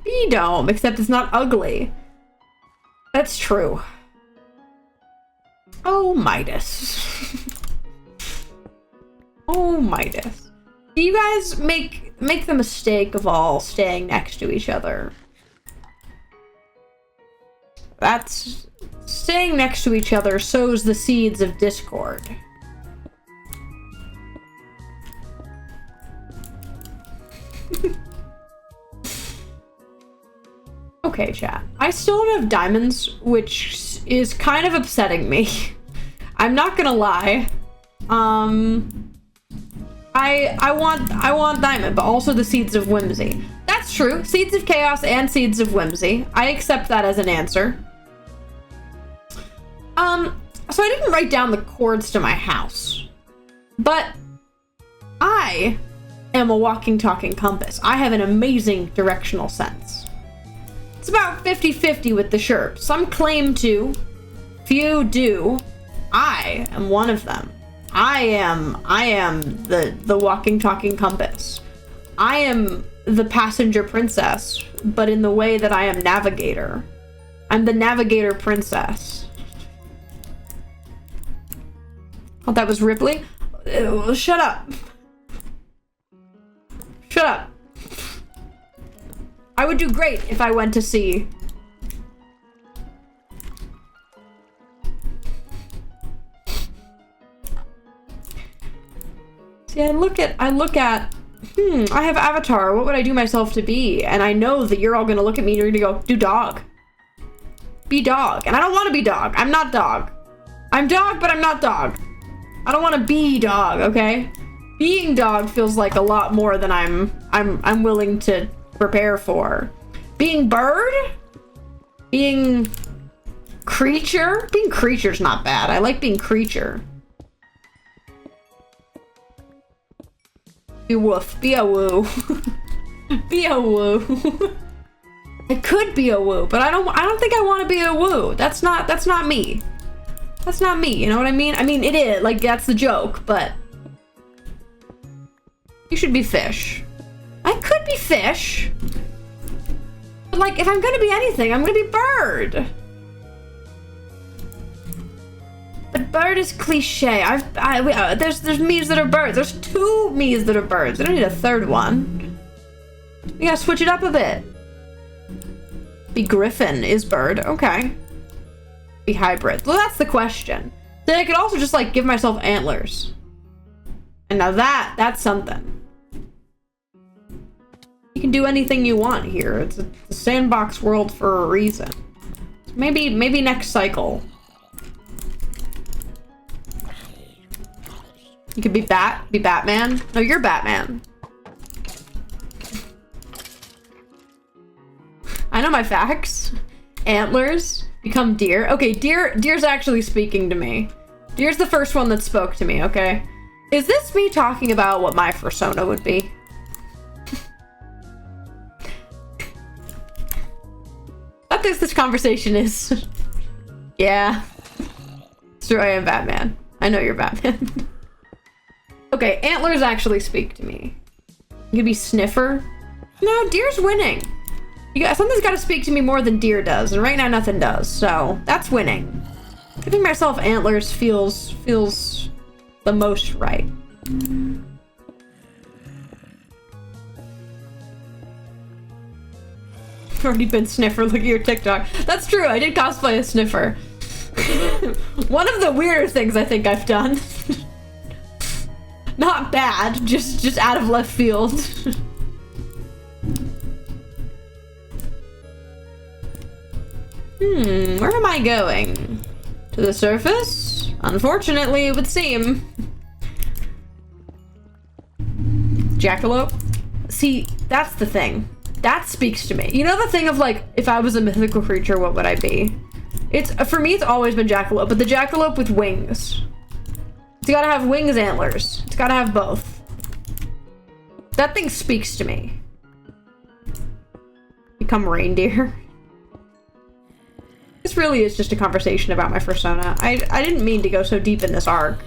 Bee dome, except it's not ugly. That's true. Oh, Midas. Oh, Midas. Do you guys make the mistake of all staying next to each other? That's... Staying next to each other sows the seeds of discord. Okay, chat. I still don't have diamonds, which is kind of upsetting me. I'm not gonna lie. I want diamond, but also the seeds of whimsy. That's true. Seeds of chaos and seeds of whimsy. I accept that as an answer. So I didn't write down the chords to my house, but I am a walking, talking compass. I have an amazing directional sense. It's about 50-50 with the Sherp. Some claim to, few do. I am one of them. I am the walking, talking compass. I am the passenger princess, but in the way that I am navigator. I'm the navigator princess. Oh, that was Ripley? Shut up. Shut up. I would do great if I went to sea. See, I look at, I have Avatar, what would I do myself to be? And I know that you're all gonna look at me and you're gonna go, do dog. Be dog. And I don't want to be dog. I'm not dog. I'm dog, but I'm not dog. I don't want to be dog, okay? Being dog feels like a lot more than I'm willing to prepare for. Being bird? Being creature? Being creature's not bad. I like being creature. Be woof. Be a woo. Be a woo. I could be a woo, but I don't think I want to be a woo. That's not me. That's not me, you know what I mean? I mean, it is, like, that's the joke, but... You should be fish. I could be fish. But, like, if I'm gonna be anything, I'm gonna be bird. But bird is cliche. There's me's that are birds. There's 2 me's that are birds. I don't need a 3rd one. We gotta switch it up a bit. Be griffin is bird. Okay. Be hybrid. Well, that's the question. Then I could also just, like, give myself antlers. And now that's something. You can do anything you want here. It's a sandbox world for a reason. So maybe next cycle. You could be Batman. No, you're Batman. I know my facts. Antlers. Become deer. Okay, deer's actually speaking to me. Deer's the first one that spoke to me, okay? Is this me talking about what my persona would be? I think this conversation is... Yeah. It's true, I am Batman. I know you're Batman. Okay, antlers actually speak to me. You could be sniffer. No, deer's winning. Something's got to speak to me more than deer does, and right now nothing does, so that's winning. Giving myself antlers feels the most right. Already been sniffer, look at your TikTok. That's true, I did cosplay a sniffer. One of the weirder things I think I've done. Not bad, just out of left field. Where am I going? To the surface? Unfortunately, it would seem. Jackalope? See, that's the thing. That speaks to me. You know the thing of, like, if I was a mythical creature, what would I be? For me, it's always been jackalope, but the jackalope with wings. It's gotta have wings, antlers. It's gotta have both. That thing speaks to me. Become reindeer. This really is just a conversation about my persona. I didn't mean to go so deep in this arc.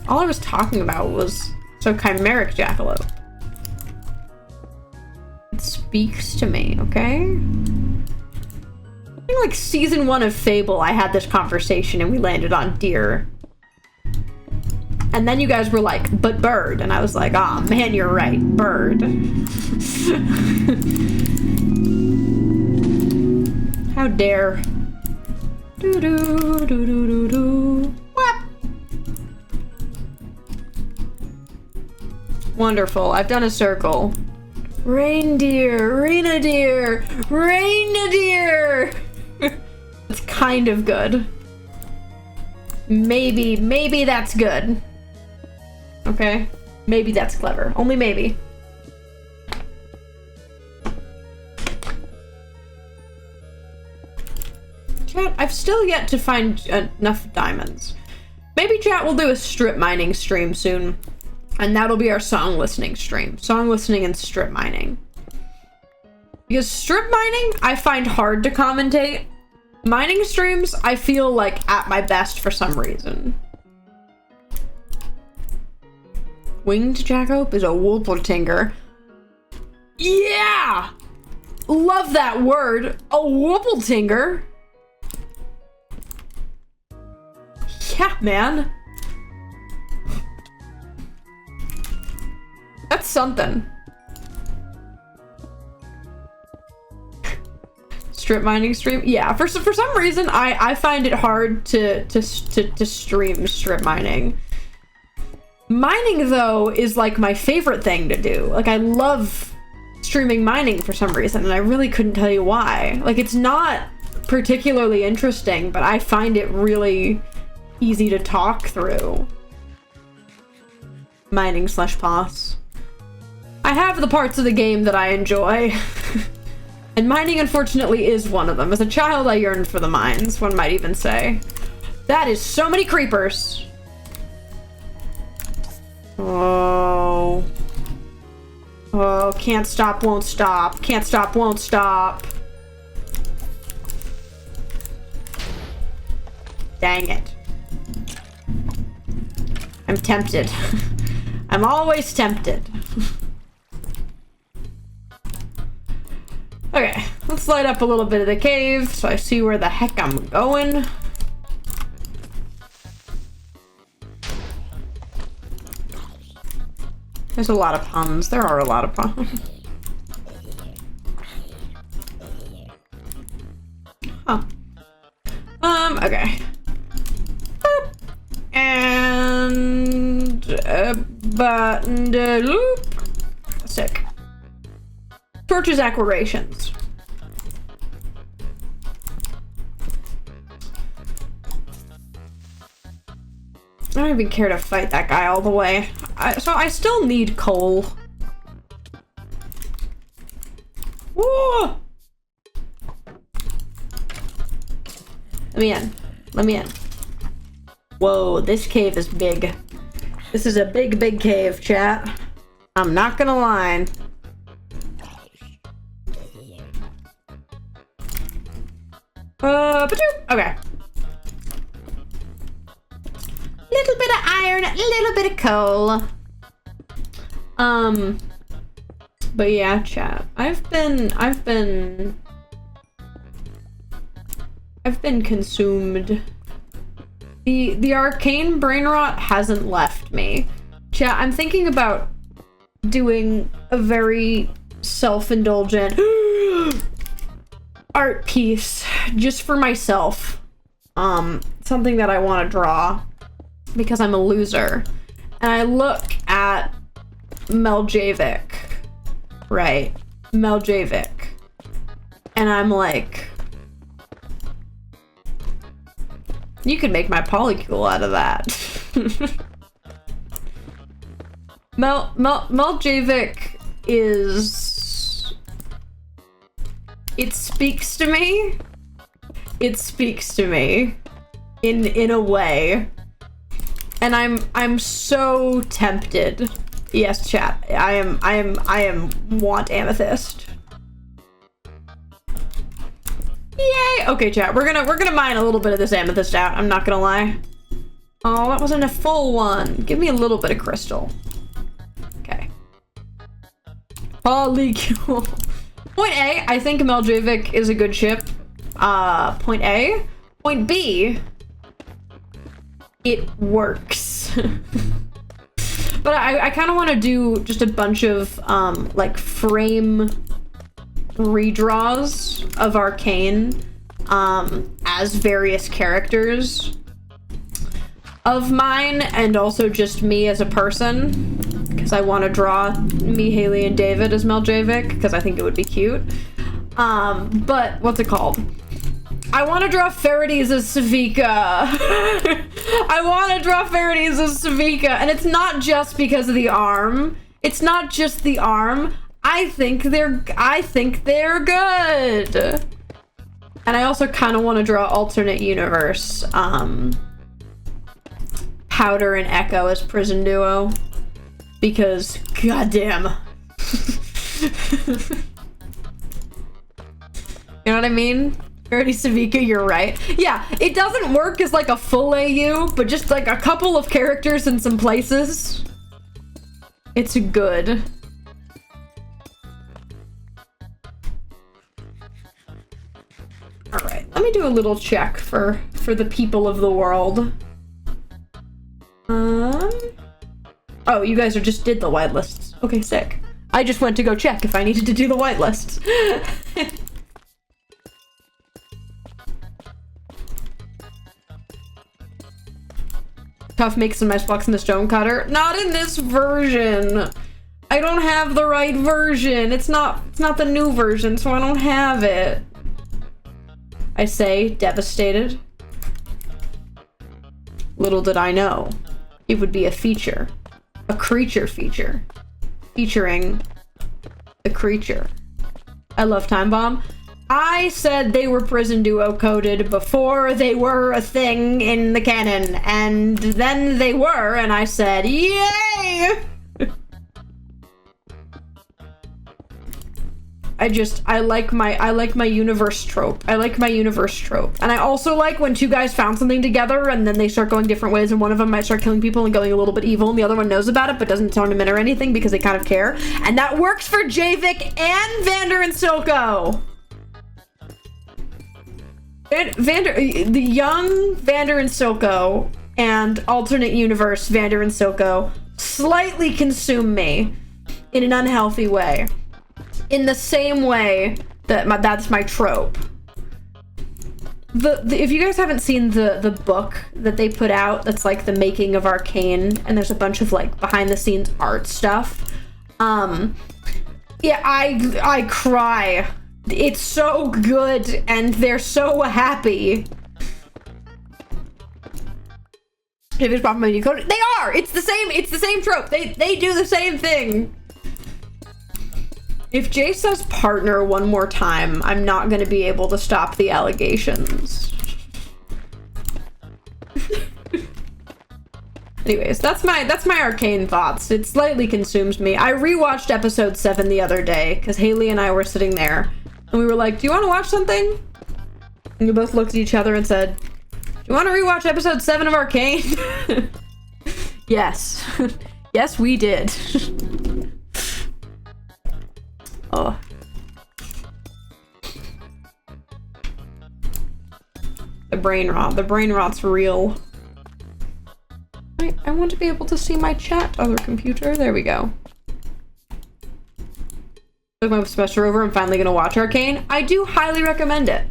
All I was talking about was so chimeric jackalope. It speaks to me, okay? I think like season 1 of Fable, I had this conversation and we landed on deer. And then you guys were like, but bird. And I was like, ah, man, you're right, bird. How dare. Do do do do do do. What? Wonderful. I've done a circle. Reindeer, Rina deer, Rina deer. It's kind of good. Maybe that's good. Okay? Maybe that's clever. Only maybe. Chat, I've still yet to find enough diamonds. Maybe chat will do a strip mining stream soon. And that'll be our song listening stream. Song listening and strip mining. Because strip mining, I find hard to commentate. Mining streams, I feel like at my best for some reason. Winged jackalope is a whoopletinker. Yeah! Love that word. A whoopletinker. Yeah, man. That's something. Strip mining stream? Yeah, for some reason, I find it hard to stream strip mining. Mining, though, is like my favorite thing to do. Like, I love streaming mining for some reason, and I really couldn't tell you why. Like, it's not particularly interesting, but I find it really easy to talk through. Mining / pos. I have the parts of the game that I enjoy. And mining, unfortunately, is one of them. As a child, I yearned for the mines, one might even say. That is so many creepers. Oh. Oh, can't stop, won't stop. Can't stop, won't stop. Dang it. I'm tempted. I'm always tempted. Okay, let's light up a little bit of the cave so I see where the heck I'm going. There's a lot of puns. There are a lot of puns. Huh. Okay. Boop. And button loop. Sick. Torches acquirations. I don't even care to fight that guy all the way. So I still need coal. Whoa! Let me in. Let me in. Whoa, this cave is big. This is a big, big cave, chat. I'm not gonna lie. Okay. Little bit of iron, a little bit of coal. But yeah, chat. I've been consumed. The arcane brain rot hasn't left me. Chat, I'm thinking about doing a very self-indulgent art piece just for myself. Something that I want to draw because I'm a loser. And I look at Meljavik, right? Meljavik. And I'm like, you could make my polycule out of that. Meljavik is... It speaks to me. It speaks to me in a way. And I'm so tempted. Yes, chat. I am want amethyst. Yay! Okay, chat. We're gonna mine a little bit of this amethyst out. I'm not gonna lie. Oh, that wasn't a full one. Give me a little bit of crystal. Okay. Polycule. Point A, I think Meljavik is a good ship. Point A. Point B, it works. But I kind of want to do just a bunch of, like, frame redraws of Arcane as various characters of mine, and also just me as a person, because I want to draw me, Haley, and David as Meljavik, because I think it would be cute. But what's it called? I want to draw Faraday as Savika. I want to draw Faraday as Savika, and it's not just because of the arm. It's not just the arm. I think they're good. And I also kind of want to draw alternate universe. Powder and Echo as prison duo, because goddamn. You know what I mean? Faraday Savika, you're right. Yeah, it doesn't work as like a full AU, but just like a couple of characters in some places. It's good. Alright, let me do a little check for the people of the world. Oh, you guys just did the whitelists. Okay, sick. I just went to go check if I needed to do the whitelists. Tough makes some nice blocks in the stone cutter. Not in this version. I don't have the right version. It's not the new version, so I don't have it. I say, devastated. Little did I know, it would be a feature. A creature feature. Featuring the creature. I love Time Bomb. I said they were prison duo coded before they were a thing in the canon, and then they were, and I said, yay! I like my universe trope. I like my universe trope. And I also like when two guys found something together and then they start going different ways, and one of them might start killing people and going a little bit evil, and the other one knows about it but doesn't turn him in or anything because they kind of care. And that works for Javik and Vander and Silco. The young Vander and Silco and alternate universe Vander and Silco slightly consume me in an unhealthy way. In the same way that that's my trope. If you guys haven't seen the book that they put out, that's like the making of Arcane, and there's a bunch of like behind the scenes art stuff. Yeah, I cry. It's so good, and they're so happy. If it's properly decoded, they are. It's the same trope. They do the same thing. If Jay says partner one more time, I'm not gonna be able to stop the allegations. Anyways, that's my Arcane thoughts. It slightly consumes me. I rewatched episode 7 the other day because Haley and I were sitting there and we were like, do you want to watch something? And we both looked at each other and said, do you want to rewatch episode 7 of Arcane? Yes. Yes, we did. Oh. The brain rot's real. I want to be able to see my chat, other computer. There we go. Took my semester over. I'm finally gonna watch Arcane. I do highly recommend it.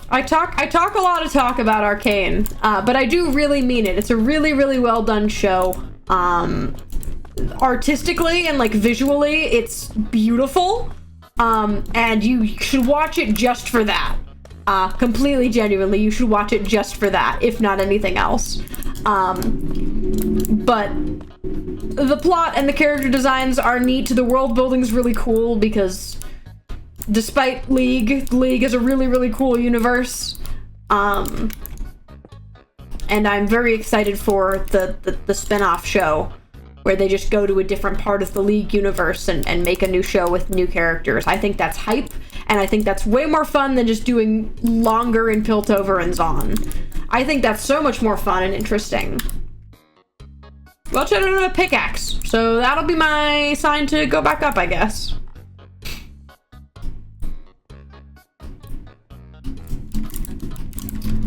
I talk a lot of talk about Arcane, but I do really mean it. It's a really, really well done show. Artistically and like visually, it's beautiful. And you should watch it just for that. Completely genuinely, you should watch it just for that, if not anything else. But the plot and the character designs are neat. The world building's really cool because despite League is a really, really cool universe. And I'm very excited for the spin-off show where they just go to a different part of the League universe and make a new show with new characters. I think that's hype, and I think that's way more fun than just doing longer in Piltover and Zon. I think that's so much more fun and interesting. Well, I don't have a pickaxe, so that'll be my sign to go back up, I guess.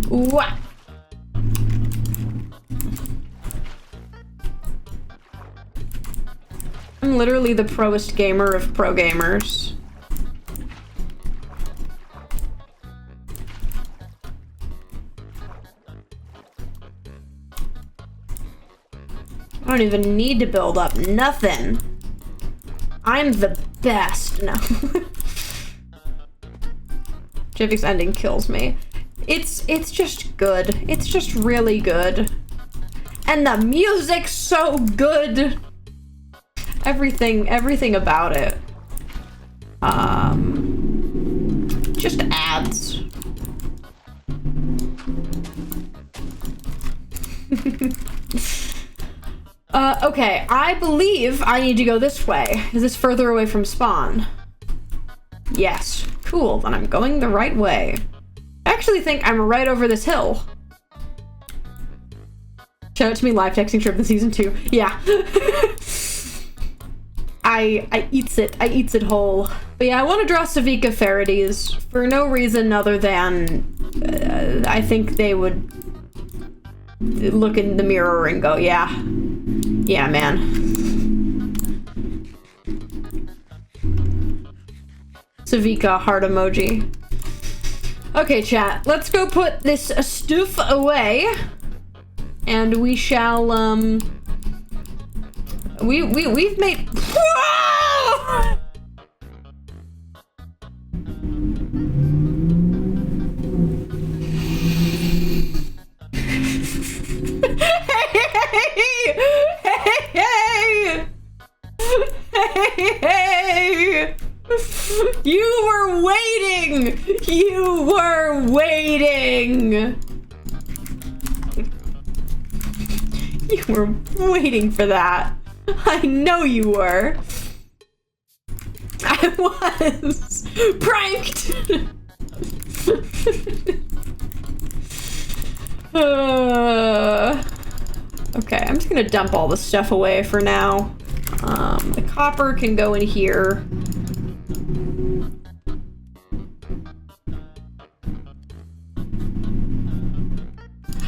What? I'm literally the proest gamer of pro gamers. I don't even need to build up nothing. I'm the best. No. Jivik's ending kills me. It's just good. It's just really good. And the music's so good. Everything about it. Just adds. Okay, I believe I need to go this way. Is this further away from spawn? Yes. Cool, then I'm going the right way. I actually think I'm right over this hill. Shout out to me live texting trip in season 2. Yeah. I eats it whole. But yeah, I want to draw Savika Farades for no reason other than I think they would look in the mirror and go, yeah, man. Savika heart emoji. Okay, chat, let's go put this stuff away, and we shall we've made. Hey! You were waiting! You were waiting! You were waiting for that. I know you were. I was pranked! Okay, I'm just gonna dump all the stuff away for now. The copper can go in here.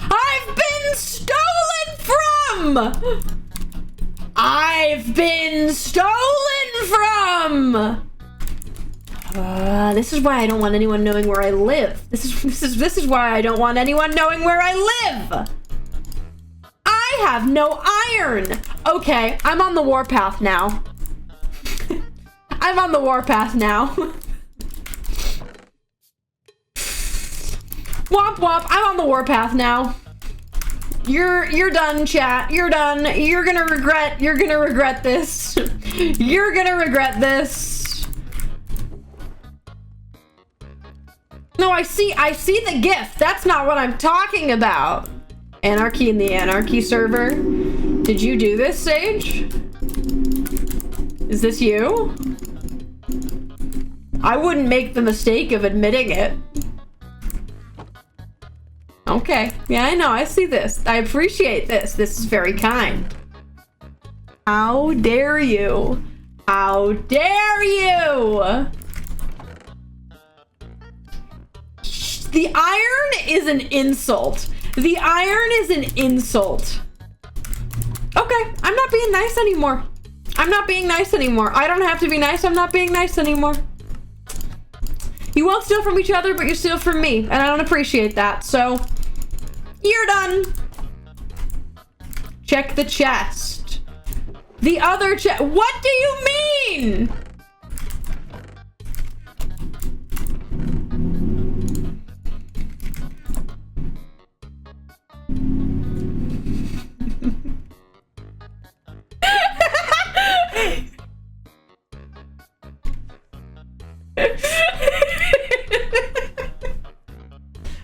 I've been stolen from! I've been stolen from! This is why I don't want anyone knowing where I live. This is why I don't want anyone knowing where I live! I have no iron! Okay, I'm on the warpath now. I'm on the warpath now. Womp womp, I'm on the warpath now. You're done, chat. You're done. You're gonna regret this. You're gonna regret this. No, I see the gift. That's not what I'm talking about. Anarchy in the Anarchy server. Did you do this, Sage? Is this you? I wouldn't make the mistake of admitting it. Okay. Yeah, I know. I see this. I appreciate this. This is very kind. How dare you? How dare you? The iron is an insult. The iron is an insult. Okay, I'm not being nice anymore. I'm not being nice anymore. I don't have to be nice. I'm not being nice anymore. You won't steal from each other, but you steal from me. And I don't appreciate that, so... You're done. Check the chest. The other chest. What do you mean?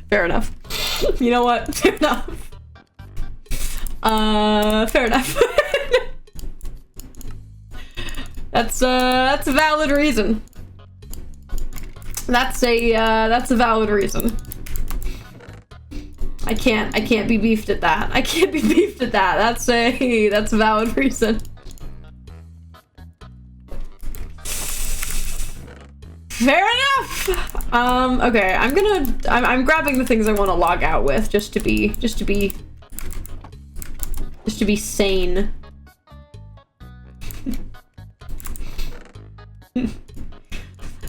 Fair enough. You know what? Fair enough. Fair enough. That's a valid reason. That's a valid reason. I can't be beefed at that. I can't be beefed at that. That's a valid reason. Fair enough. Okay, I'm grabbing the things I want to log out with just to be sane.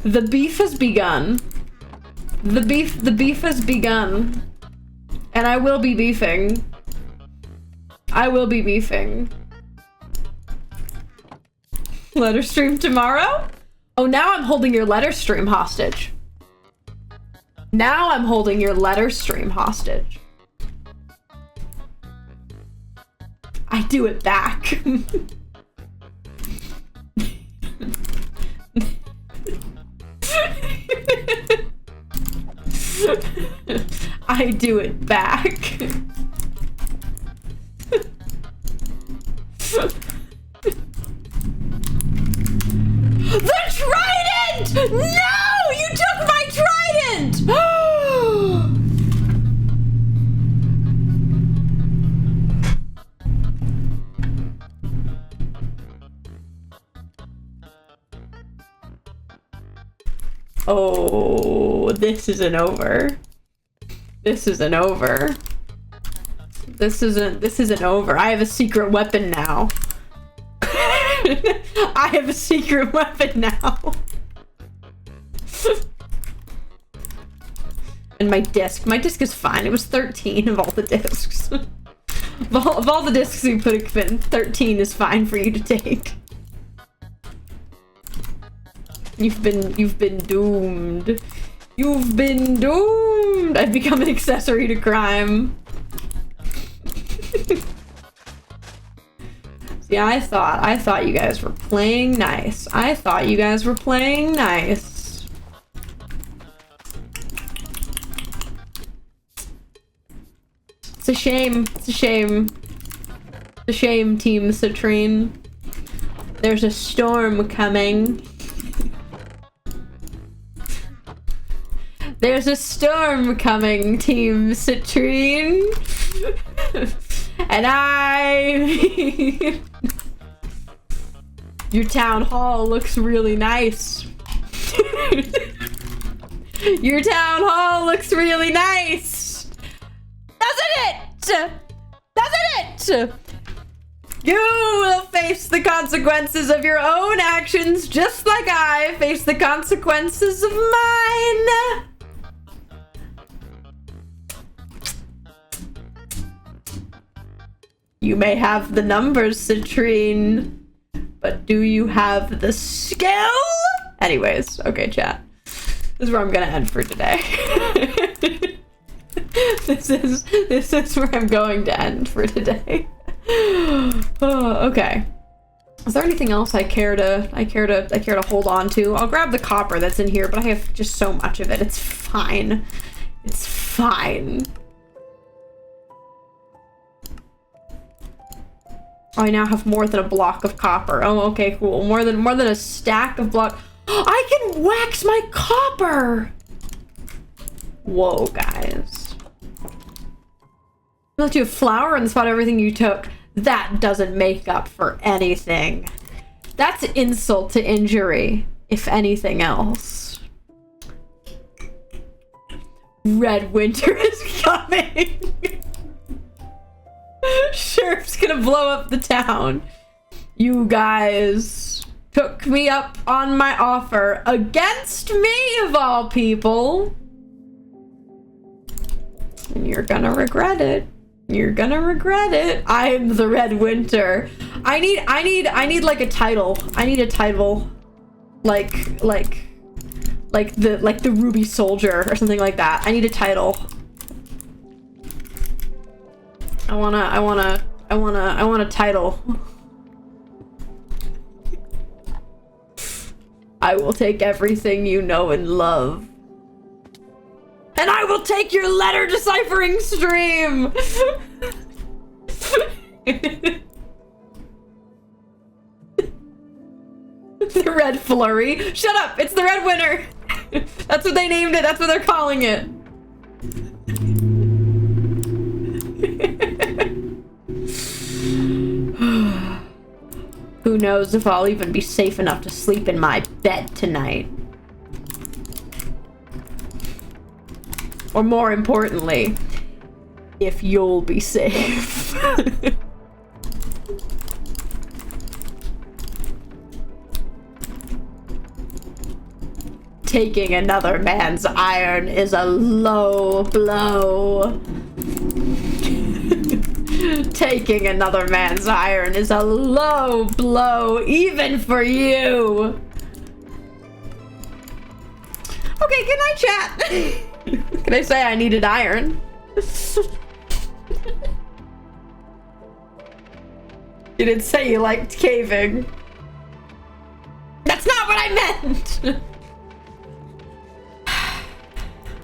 The beef has begun. The beef has begun. And I will be beefing. I will be beefing. Letter stream tomorrow? Oh, now I'm holding your letter stream hostage. Now I'm holding your letter stream hostage. I do it back. I do it back. The trident! No! You took my trident! Oh, this isn't over. This isn't over. This isn't over. I have a secret weapon now. I have a secret weapon now. And my disc. My disc is fine. It was 13 of all the discs. Of all the discs we put in, 13 is fine for you to take. You've been doomed. You've been doomed. I've become an accessory to crime. See, I thought you guys were playing nice. I thought you guys were playing nice. It's a shame. It's a shame. It's a shame, Team Citrine. There's a storm coming. There's a storm coming, Team Citrine. And your town hall looks really nice. Your town hall looks really nice. Doesn't it? Doesn't it? You will face the consequences of your own actions just like I face the consequences of mine. You may have the numbers, Citrine, but do you have the skill? Anyways, okay, chat. This is where I'm gonna end for today. This is where I'm going to end for today. Oh, okay. Is there anything else I care to hold on to? I'll grab the copper that's in here, but I have just so much of it. It's fine. It's fine. Oh, I now have more than a block of copper. Oh, okay, cool. More than a stack of block. I can wax my copper. Whoa, guys. Let you have flour and spot everything you took. That doesn't make up for anything. That's insult to injury, if anything else. Red winter is coming. Sheriff's gonna blow up the town. You guys took me up on my offer against me, of all people. And you're gonna regret it. You're gonna regret it. I'm the Red Winter. I need like a title. I need a title. Like the Ruby Soldier or something like that. I need a title. I want a title. I will take everything you know and love. And I will take your letter deciphering stream! The Red Flurry. Shut up! It's the Red Winter! That's what they named it. That's what they're calling it. Who knows if I'll even be safe enough to sleep in my bed tonight. Or more importantly, if you'll be safe. Taking another man's iron is a low blow. Taking another man's iron is a low blow, even for you. Okay, can I chat? Can I say I needed iron? You didn't say you liked caving. That's not what I meant!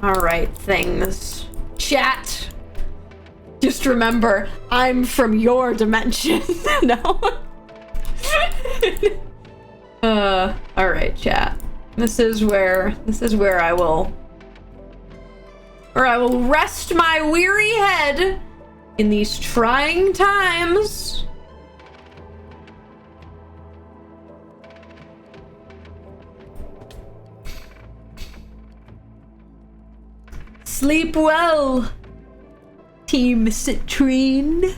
Alright, things. Chat. Just remember, I'm from your dimension. No? Alright, chat. This is where I will rest my weary head in these trying times. Sleep well, Team Citrine.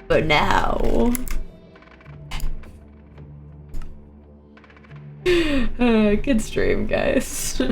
For now. Good stream, guys.